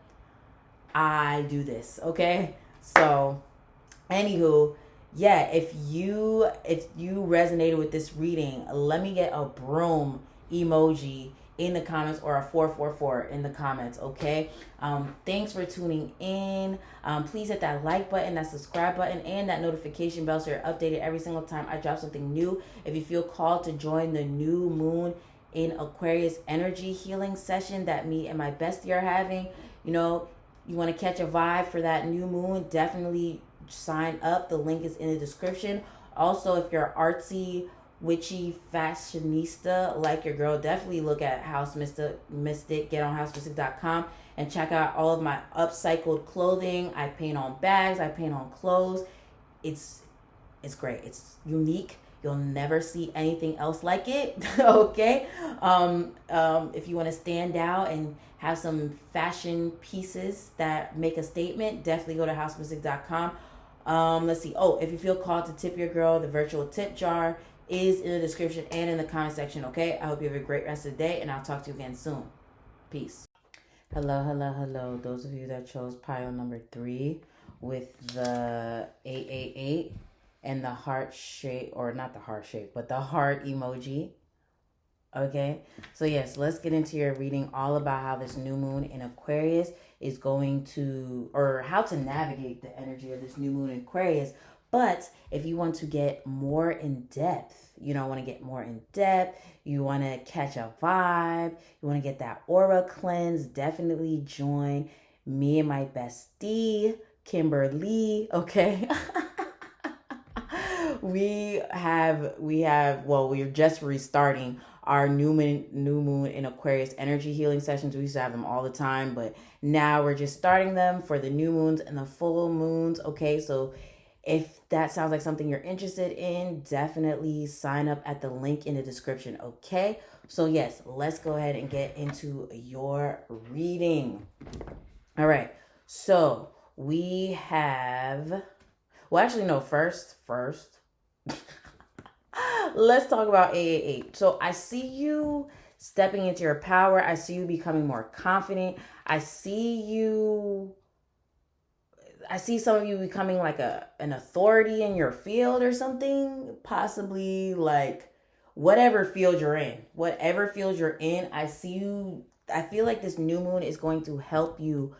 I do this, okay? So, anywho, yeah, if you resonated with this reading, let me get a broom emoji in the comments, or a 444 in the comments, okay? Thanks for tuning in. Please hit that like button, that subscribe button, and that notification bell so you're updated every single time I drop something new. If you feel called to join the new moon in Aquarius energy healing session that me and my bestie are having, you want to catch a vibe for that new moon, definitely sign up. The link is in the description. Also, if you're artsy, witchy, fashionista like your girl, definitely look at House Mystik. Get on housemystik.com and check out all of my upcycled clothing. I paint on bags, I paint on clothes. It's great. It's unique. You'll never see anything else like it. Okay. If you want to stand out and have some fashion pieces that make a statement, definitely go to housemystik.com. Let's see. Oh, if you feel called to tip your girl, the virtual tip jar is in the description and in the comment section. Okay. I hope you have a great rest of the day, and I'll talk to you again soon. Peace. Hello. Those of you that chose pile number 3 with the 888 and the heart shape, or not the heart shape, but the heart emoji. Okay, so yes, let's get into your reading all about how this new moon in Aquarius is going to, or how to navigate the energy of this new moon in Aquarius. But if you want to get more in depth, you want to get more in depth, you want to catch a vibe, you want to get that aura cleanse, definitely join me and my bestie, Kimberly, okay? We're just restarting our new moon in Aquarius energy healing sessions. We used to have them all the time, but now we're just starting them for the new moons and the full moons. Okay, so if that sounds like something you're interested in, definitely sign up at the link in the description. Okay, so yes, let's go ahead and get into your reading. All right, so we have, first let's talk about 888. So I see you stepping into your power. I see you becoming more confident. I see some of you becoming like an authority in your field or something, possibly like whatever field you're in. I feel like this new moon is going to help you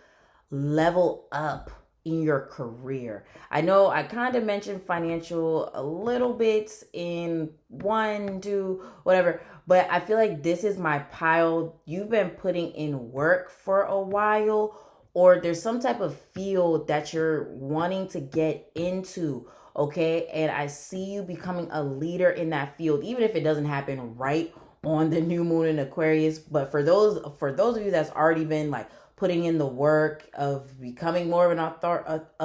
level up in your career. I know I kind of mentioned financial a little bit in 1, 2, whatever, but I feel like this is my pile. You've been putting in work for a while, or there's some type of field that you're wanting to get into, okay? And I see you becoming a leader in that field, even if it doesn't happen right on the new moon in Aquarius. But for those of you that's already been like putting in the work of becoming more of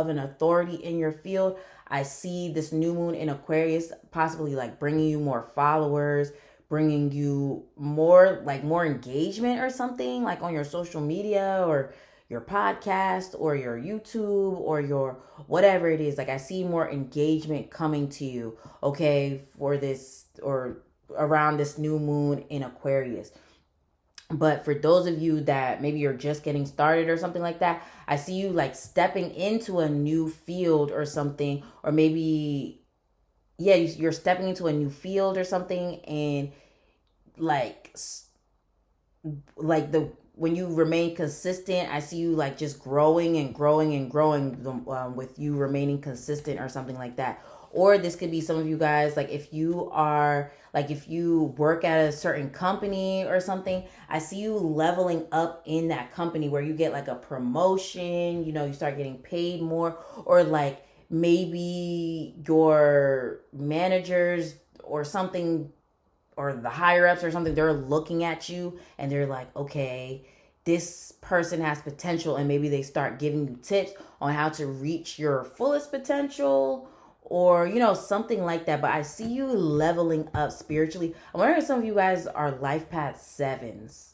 an authority in your field, I see this new moon in Aquarius possibly like bringing you more followers, bringing you more engagement or something, like on your social media or your podcast or your YouTube or your whatever it is. Like I see more engagement coming to you, okay, for this or around this new moon in Aquarius. But for those of you that maybe you're just getting started or something like that, I see you like stepping into a new field or something, or maybe, yeah, you're stepping into a new field or something, and when you remain consistent, I see you like just growing and growing and growing with you remaining consistent or something like that. Or this could be some of you guys, like if you work at a certain company or something, I see you leveling up in that company where you get like a promotion, you start getting paid more, or like maybe your managers or something, or the higher ups or something, they're looking at you and they're like, okay, this person has potential, and maybe they start giving you tips on how to reach your fullest potential, or something like that. But I see you leveling up spiritually. I'm wondering if some of you guys are life path 7s,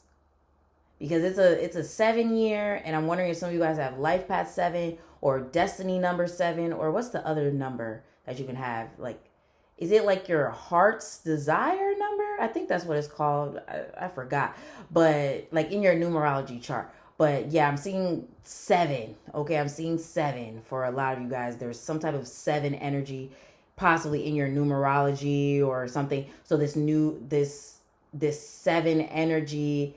because it's a 7 year, and I'm wondering if some of you guys have life path 7 or destiny number 7, or what's the other number that you can have? Like, is it like your heart's desire number? I think that's what it's called. I forgot, but like in your numerology chart. But yeah, I'm seeing 7. Okay, I'm seeing 7 for a lot of you guys. There's some type of 7 energy possibly in your numerology or something. So this 7 energy,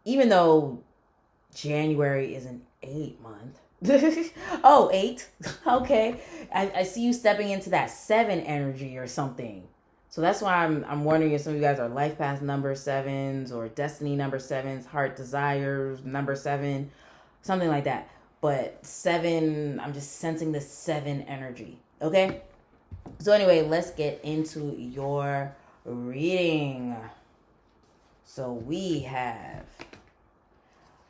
even though January is an 8 month. Oh, 8. Okay. I see you stepping into that 7 energy or something. So that's why I'm wondering if some of you guys are life path number 7s or destiny number 7s, heart desires number 7, something like that. But 7, I'm just sensing the 7 energy. Okay? So anyway, let's get into your reading. So we have,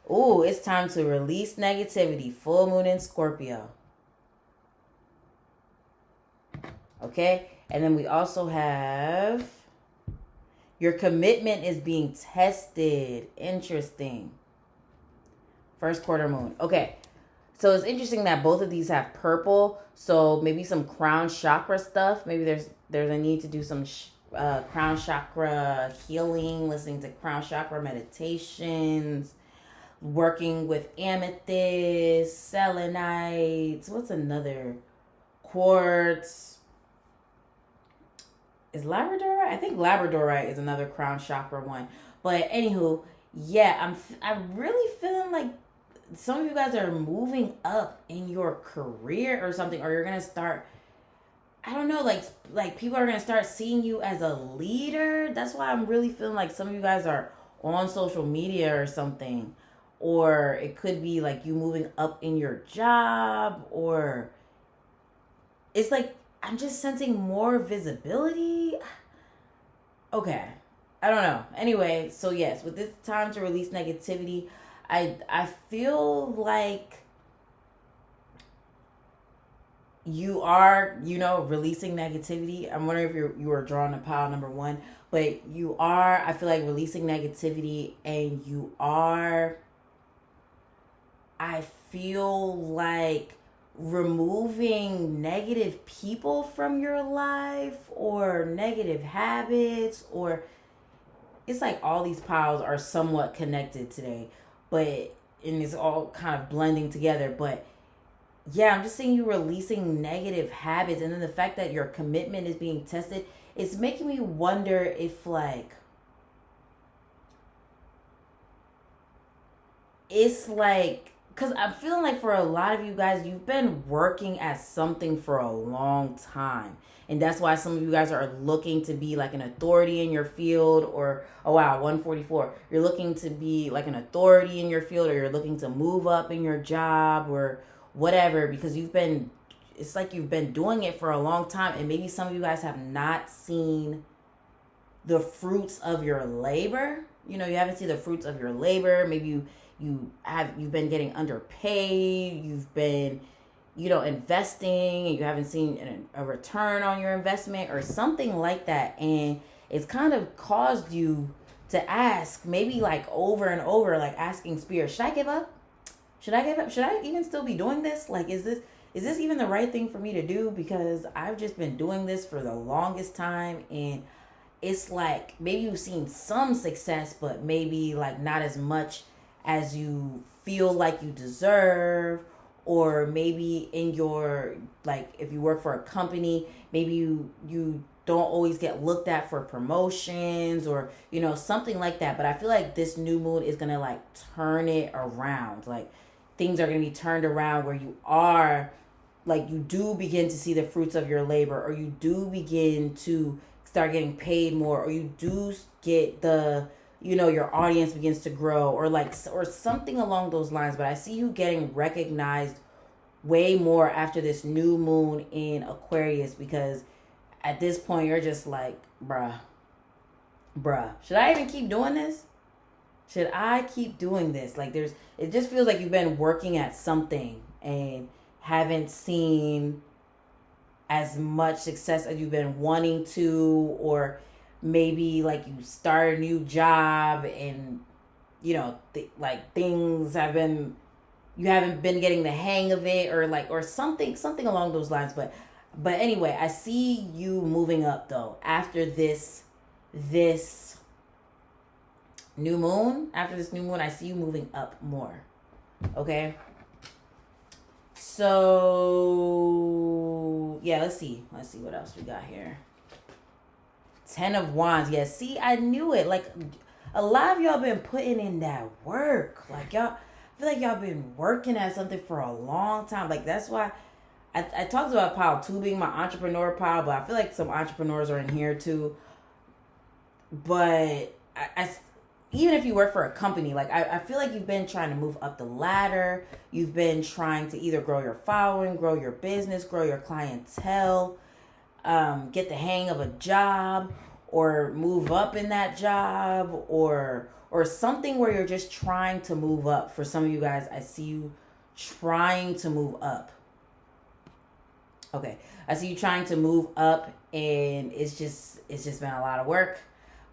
it's time to release negativity. Full moon in Scorpio. Okay? And then we also have, your commitment is being tested. Interesting. First quarter moon. Okay. So it's interesting that both of these have purple. So maybe some crown chakra stuff. Maybe there's a need to do some crown chakra healing, listening to crown chakra meditations, working with amethyst, selenites. What's another? Quartz. Is labradorite? I think labradorite is another crown chakra one. But anywho, yeah, I'm really feeling like some of you guys are moving up in your career or something, or you're gonna start, I don't know, like people are gonna start seeing you as a leader. That's why I'm really feeling like some of you guys are on social media or something, or it could be like you moving up in your job, or it's like I'm just sensing more visibility. Okay, I don't know. Anyway, so yes, with this time to release negativity, I feel like you are, releasing negativity. I'm wondering if you are drawing a pile number 1, but you are, I feel like, releasing negativity, and you are, I feel like, removing negative people from your life, or negative habits, or it's like all these piles are somewhat connected today, and it's all kind of blending together. But yeah, I'm just seeing you releasing negative habits, and then the fact that your commitment is being tested, it's making me wonder if, like, it's like, because I'm feeling like for a lot of you guys, you've been working at something for a long time. And that's why some of you guys are looking to be like an authority in your field, or, oh wow, 144. You're looking to be like an authority in your field, or you're looking to move up in your job or whatever, because it's like you've been doing it for a long time. And maybe some of you guys have not seen the fruits of your labor. You haven't seen the fruits of your labor. Maybe you've been getting underpaid. You've been, investing, and you haven't seen a return on your investment or something like that. And it's kind of caused you to ask, maybe like over and over, like asking Spirit, should I give up? Should I give up? Should I even still be doing this? Like, is this even the right thing for me to do? Because I've just been doing this for the longest time, and it's like maybe you've seen some success, but maybe like not as much as you feel like you deserve. Or maybe in your, like, if you work for a company, maybe you don't always get looked at for promotions, or something like that. But I feel like this new moon is gonna like turn it around. Like, things are gonna be turned around where you are, like, you do begin to see the fruits of your labor, or you do begin to start getting paid more, or you do get your audience begins to grow, or something along those lines. But I see you getting recognized way more after this new moon in Aquarius, because at this point you're just like, bruh, should I even keep doing this? Should I keep doing this? Like, it just feels like you've been working at something and haven't seen as much success as you've been wanting to, or maybe like you start a new job and things you haven't been getting the hang of it, or something along those lines. But anyway, I see you moving up though after this new moon. After this new moon, I see you moving up more. Okay. So yeah, let's see what else we got here. 10 of Wands. Yeah, see, I knew it. Like, a lot of y'all been putting in that work. Like, I feel like y'all been working at something for a long time. Like, that's why I talked about pile 2 being my entrepreneur pile, but I feel like some entrepreneurs are in here too. But even if you work for a company, like I feel like you've been trying to move up the ladder. You've been trying to either grow your following, grow your business, grow your clientele, get the hang of a job, or move up in that job, or something where you're just trying to move up. For some of you guys, I see you trying to move up. Okay, I see you trying to move up, and it's just been a lot of work.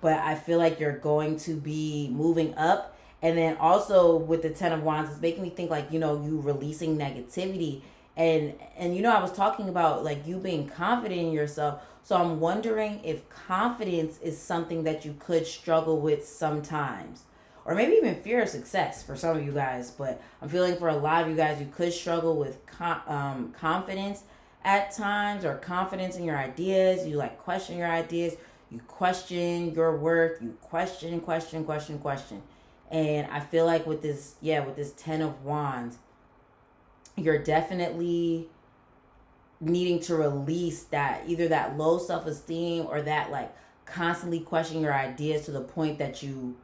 But I feel like you're going to be moving up. And then also with the Ten of Wands, it's making me think like, you know, you releasing negativity. And you know, I was talking about like you being confident in yourself. So I'm wondering if confidence is something that you could struggle with sometimes. Or maybe even fear of success for some of you guys. But I'm feeling for a lot of you guys, you could struggle with confidence at times, or confidence in your ideas. You like question your ideas. You question your worth. You question. And I feel like with this, with this Ten of Wands, you're definitely needing to release that, either that low self-esteem or that like constantly questioning your ideas to the point that you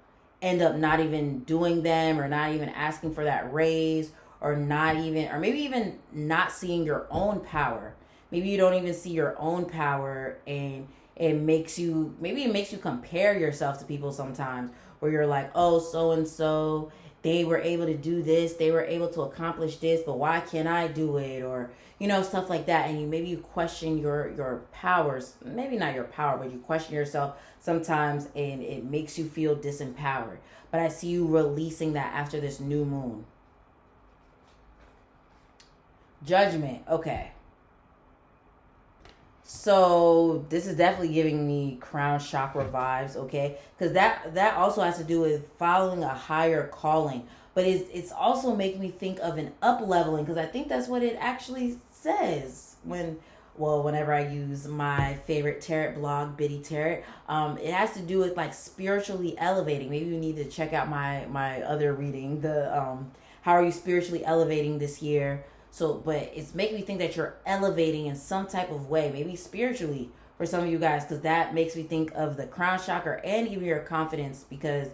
end up not even doing them, or not even asking for that raise, or maybe even not seeing your own power. Maybe you don't even see your own power, and it makes you compare yourself to people sometimes, where you're like, oh, so and so, they were able to do this, they were able to accomplish this, but why can't I do it? Or, you know, stuff like that. And maybe you question your powers. Maybe not your power, but you question yourself sometimes, and it makes you feel disempowered. But I see you releasing that after this new moon. Judgment. Okay. So this is definitely giving me crown chakra vibes, okay? Because that also has to do with following a higher calling. But it's also making me think of an up leveling, because I think that's what it actually says whenever I use my favorite tarot blog, Biddy Tarot. It has to do with like spiritually elevating. Maybe you need to check out my other reading, the how are you spiritually elevating this year? So, but it's making me think that you're elevating in some type of way, maybe spiritually for some of you guys, because that makes me think of the crown chakra and even your confidence, because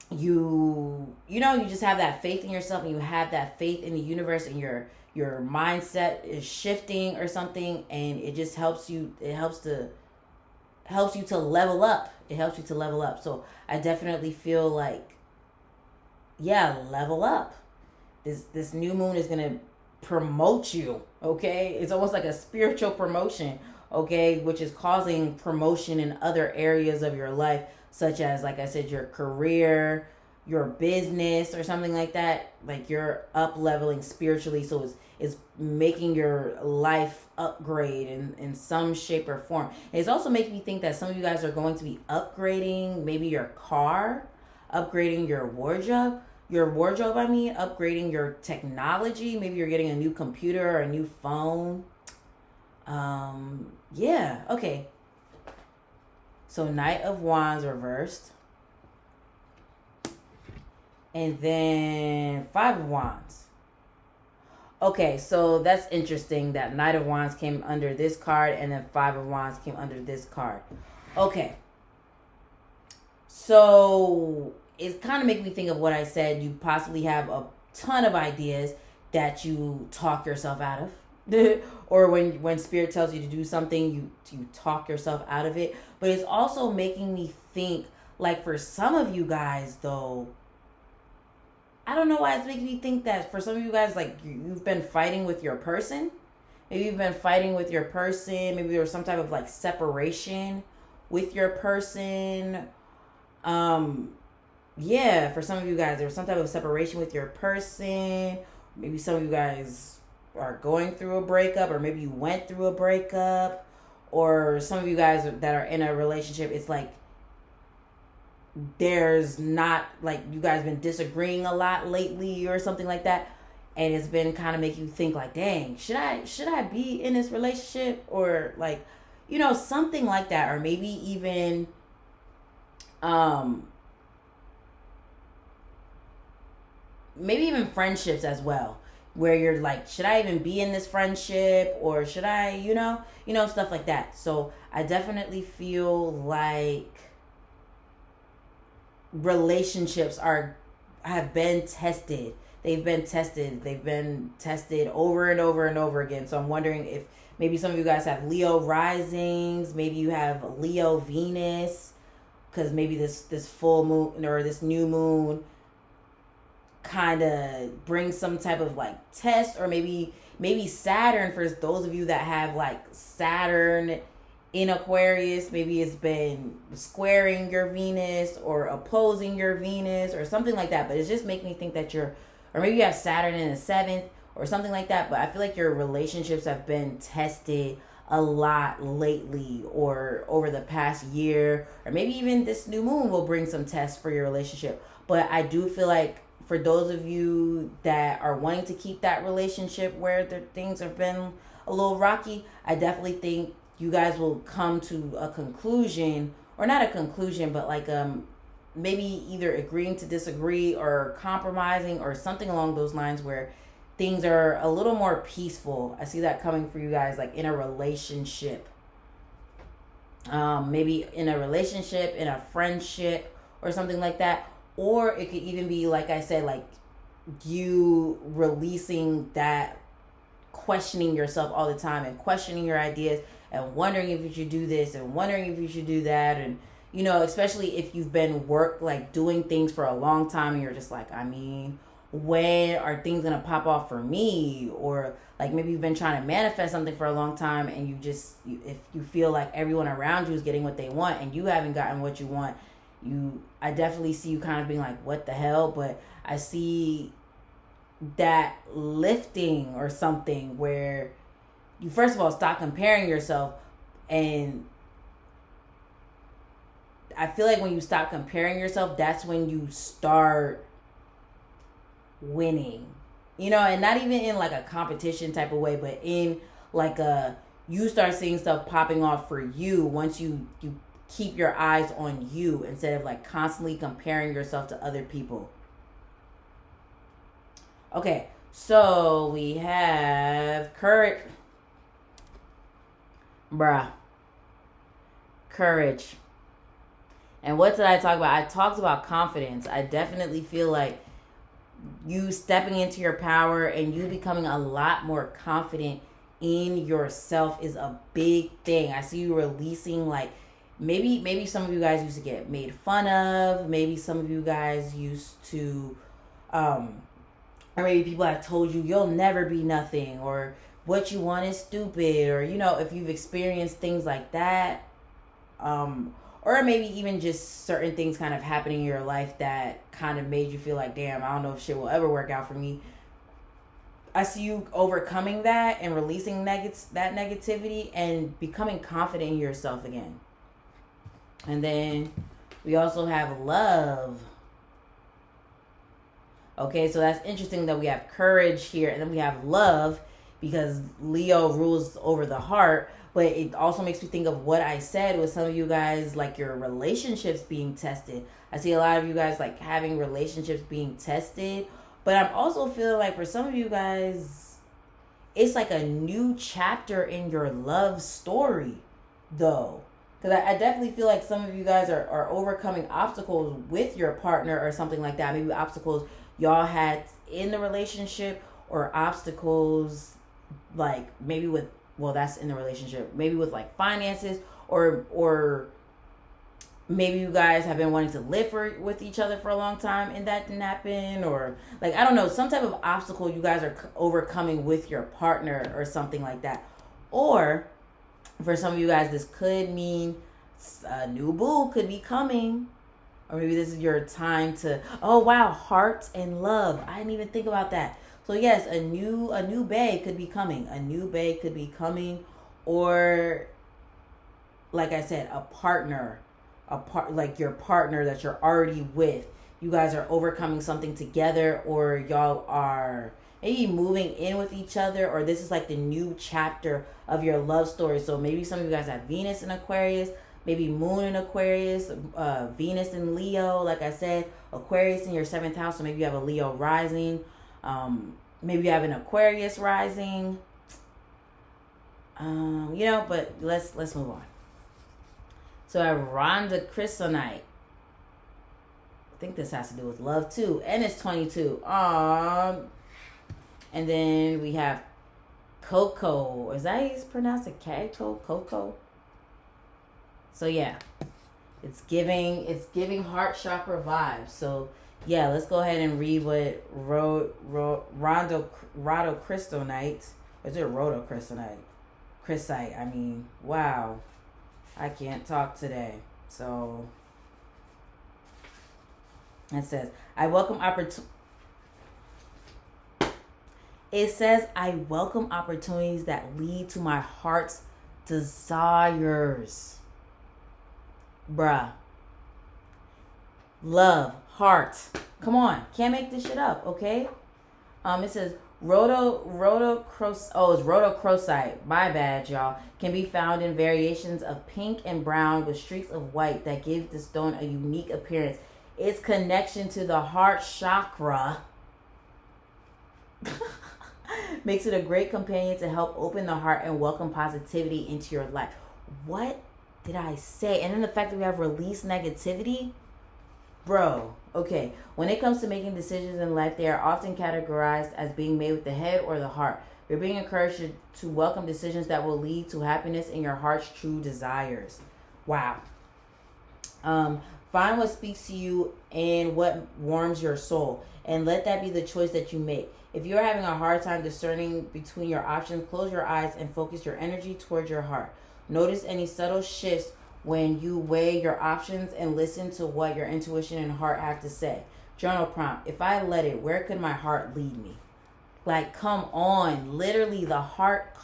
you just have that faith in yourself, and you have that faith in the universe, and your mindset is shifting or something, and it just helps you. It helps you to level up. It helps you to level up. So I definitely feel like, level up. This new moon is gonna promote you, okay? It's almost like a spiritual promotion, okay, which is causing promotion in other areas of your life, such as, like I said, your career, your business, or something like that. Like you're up leveling spiritually, so it's making your life upgrade in some shape or form. And it's also making me think that some of you guys are going to be upgrading maybe your car, upgrading your wardrobe, upgrading your technology. Maybe you're getting a new computer or a new phone. Okay. So Knight of Wands reversed. And then Five of Wands. Okay, so that's interesting that Knight of Wands came under this card, and then Five of Wands came under this card. Okay. So it's kind of making me think of what I said. You possibly have a ton of ideas that you talk yourself out of. Or when spirit tells you to do something, you talk yourself out of it. But it's also making me think, like, for some of you guys, though, I don't know why it's making me think that for some of you guys, like, you've been fighting with your person. Maybe you've been fighting with your person. Maybe there was some type of, like, separation with your person. For some of you guys, there was some type of separation with your person. Maybe some of you guys are going through a breakup, or maybe you went through a breakup, or some of you guys that are in a relationship, it's like there's not, like, you guys been disagreeing a lot lately or something like that, and it's been kind of making you think like, dang, should I be in this relationship, or like, something like that. Or maybe even friendships as well, where you're like, should I even be in this friendship, or should I, stuff like that. So I definitely feel like relationships have been tested. They've been tested. They've been tested over and over and over again. So I'm wondering if maybe some of you guys have Leo risings. Maybe you have Leo Venus, because maybe this full moon or this new moon kind of brings some type of like test, or maybe Saturn, for those of you that have like Saturn in Aquarius, maybe it's been squaring your Venus or opposing your Venus or something like that. But it's just making me think that or maybe you have Saturn in the 7th or something like that. But I feel like your relationships have been tested a lot lately, or over the past year, or maybe even this new moon will bring some tests for your relationship. But I do feel like for those of you that are wanting to keep that relationship where things have been a little rocky, I definitely think you guys will come to a conclusion, or not a conclusion, but like maybe either agreeing to disagree or compromising or something along those lines, where things are a little more peaceful. I see that coming for you guys, like in a relationship. Maybe in a relationship, in a friendship, or something like that. Or it could even be, like I said, like you releasing that questioning yourself all the time, and questioning your ideas, and wondering if you should do this and wondering if you should do that. And, you know, especially if you've been doing things for a long time, and you're just like, I mean, when are things going to pop off for me? Or like maybe you've been trying to manifest something for a long time, and if you feel like everyone around you is getting what they want and you haven't gotten what you want, I definitely see you kind of being like, what the hell? But I see that lifting or something, where you first of all stop comparing yourself. And I feel like when you stop comparing yourself, that's when you start winning, you know, and not even in like a competition type of way, but in like you start seeing stuff popping off for you once you keep your eyes on you, instead of like constantly comparing yourself to other people. Okay, so we have courage. Courage. And what did I talk about? I talked about confidence. I definitely feel like you stepping into your power and you becoming a lot more confident in yourself is a big thing. I see you releasing, like, maybe some of you guys used to get made fun of. Maybe some of you guys used to, or maybe people have told you you'll never be nothing, or what you want is stupid, or, you know, if you've experienced things like that, or maybe even just certain things kind of happening in your life that kind of made you feel like, damn, I don't know if shit will ever work out for me. I see you overcoming that and releasing that negativity and becoming confident in yourself again. And then we also have love. Okay, so that's interesting that we have courage here, and then we have love, because Leo rules over the heart. But it also makes me think of what I said with some of you guys, like your relationships being tested. I see a lot of you guys like having relationships being tested. But I'm also feeling like for some of you guys, it's like a new chapter in your love story, though. Because I definitely feel like some of you guys are overcoming obstacles with your partner or something like that. Maybe obstacles y'all had in the relationship, or obstacles like maybe with, well, that's in the relationship, maybe with like finances, or maybe you guys have been wanting to live with each other for a long time and that didn't happen, or like, I don't know, some type of obstacle you guys are overcoming with your partner or something like that. Or for some of you guys, this could mean a new boo could be coming, or maybe this is your time to, oh wow, heart and love. I didn't even think about that. So yes, a new bae could be coming. A new bae could be coming, or like I said, like your partner that you're already with. You guys are overcoming something together, or y'all are maybe moving in with each other, or this is like the new chapter of your love story. So maybe some of you guys have Venus in Aquarius, maybe Moon in Aquarius, Venus in Leo, like I said, Aquarius in your 7th house. So maybe you have a Leo rising. Maybe you have an Aquarius rising. You know, but let's move on. So I have Rhonda Chrysanite. think this has to do with love too. And it's 22. And then we have Coco. Is that how you pronounce it? Coco? So yeah. It's giving heart chakra vibes. So yeah, let's go ahead and read what Rondo Crystalite. Is it Roto Crystalite? Crysite. I mean, wow. I can't talk today. So it says, I welcome opportunities that lead to my heart's desires. Bruh. Love, heart. Come on. Can't make this shit up, okay? It says rhodochrosite. My bad, y'all. Can be found in variations of pink and brown with streaks of white that gives the stone a unique appearance. Its connection to the heart chakra makes it a great companion to help open the heart and welcome positivity into your life. What did I say? And then the fact that we have released negativity. Bro, okay. When it comes to making decisions in life, they are often categorized as being made with the head or the heart. You're being encouraged to welcome decisions that will lead to happiness in your heart's true desires. Wow. Find what speaks to you and what warms your soul, and let that be the choice that you make. If you're having a hard time discerning between your options, close your eyes and focus your energy towards your heart. Notice any subtle shifts when you weigh your options and listen to what your intuition and heart have to say. Journal prompt: if I let it, where could my heart lead me? Like, come on. Literally, the heart.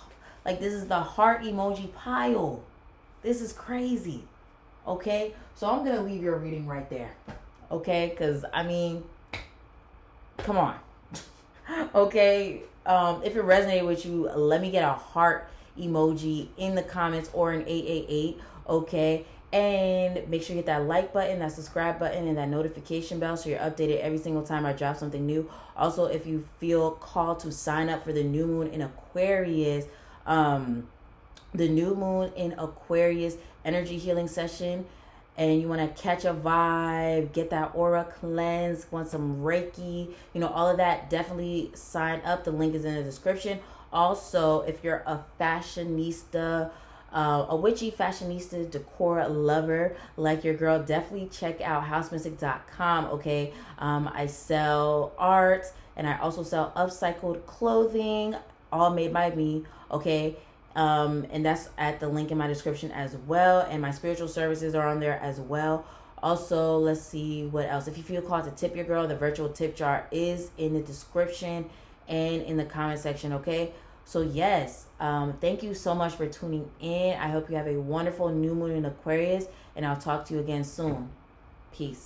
Like, this is the heart emoji pile. This is crazy. Okay? So I'm going to leave your reading right there. Okay? Because, I mean, come on. Okay? If it resonated with you, let me get a heart emoji in the comments or an 888. Okay? And make sure you hit that like button, that subscribe button, and that notification bell so you're updated every single time I drop something new. Also, if you feel called to sign up for the new moon in Aquarius, energy healing session, and you want to catch a vibe, get that aura cleanse, want some Reiki, all of that, definitely sign up. The link is in the description. Also, if you're a fashionista, a witchy fashionista decor lover like your girl, definitely check out housemystic.com. Okay, I sell art and I also sell upcycled clothing, all made by me. Okay, and that's at the link in my description as well, and my spiritual services are on there as well. Also, let's see what else. If you feel called to tip your girl, the virtual tip jar is in the description and in the comment section. Okay, so yes, thank you so much for tuning in. I hope you have a wonderful new moon in Aquarius, and I'll talk to you again soon. Peace.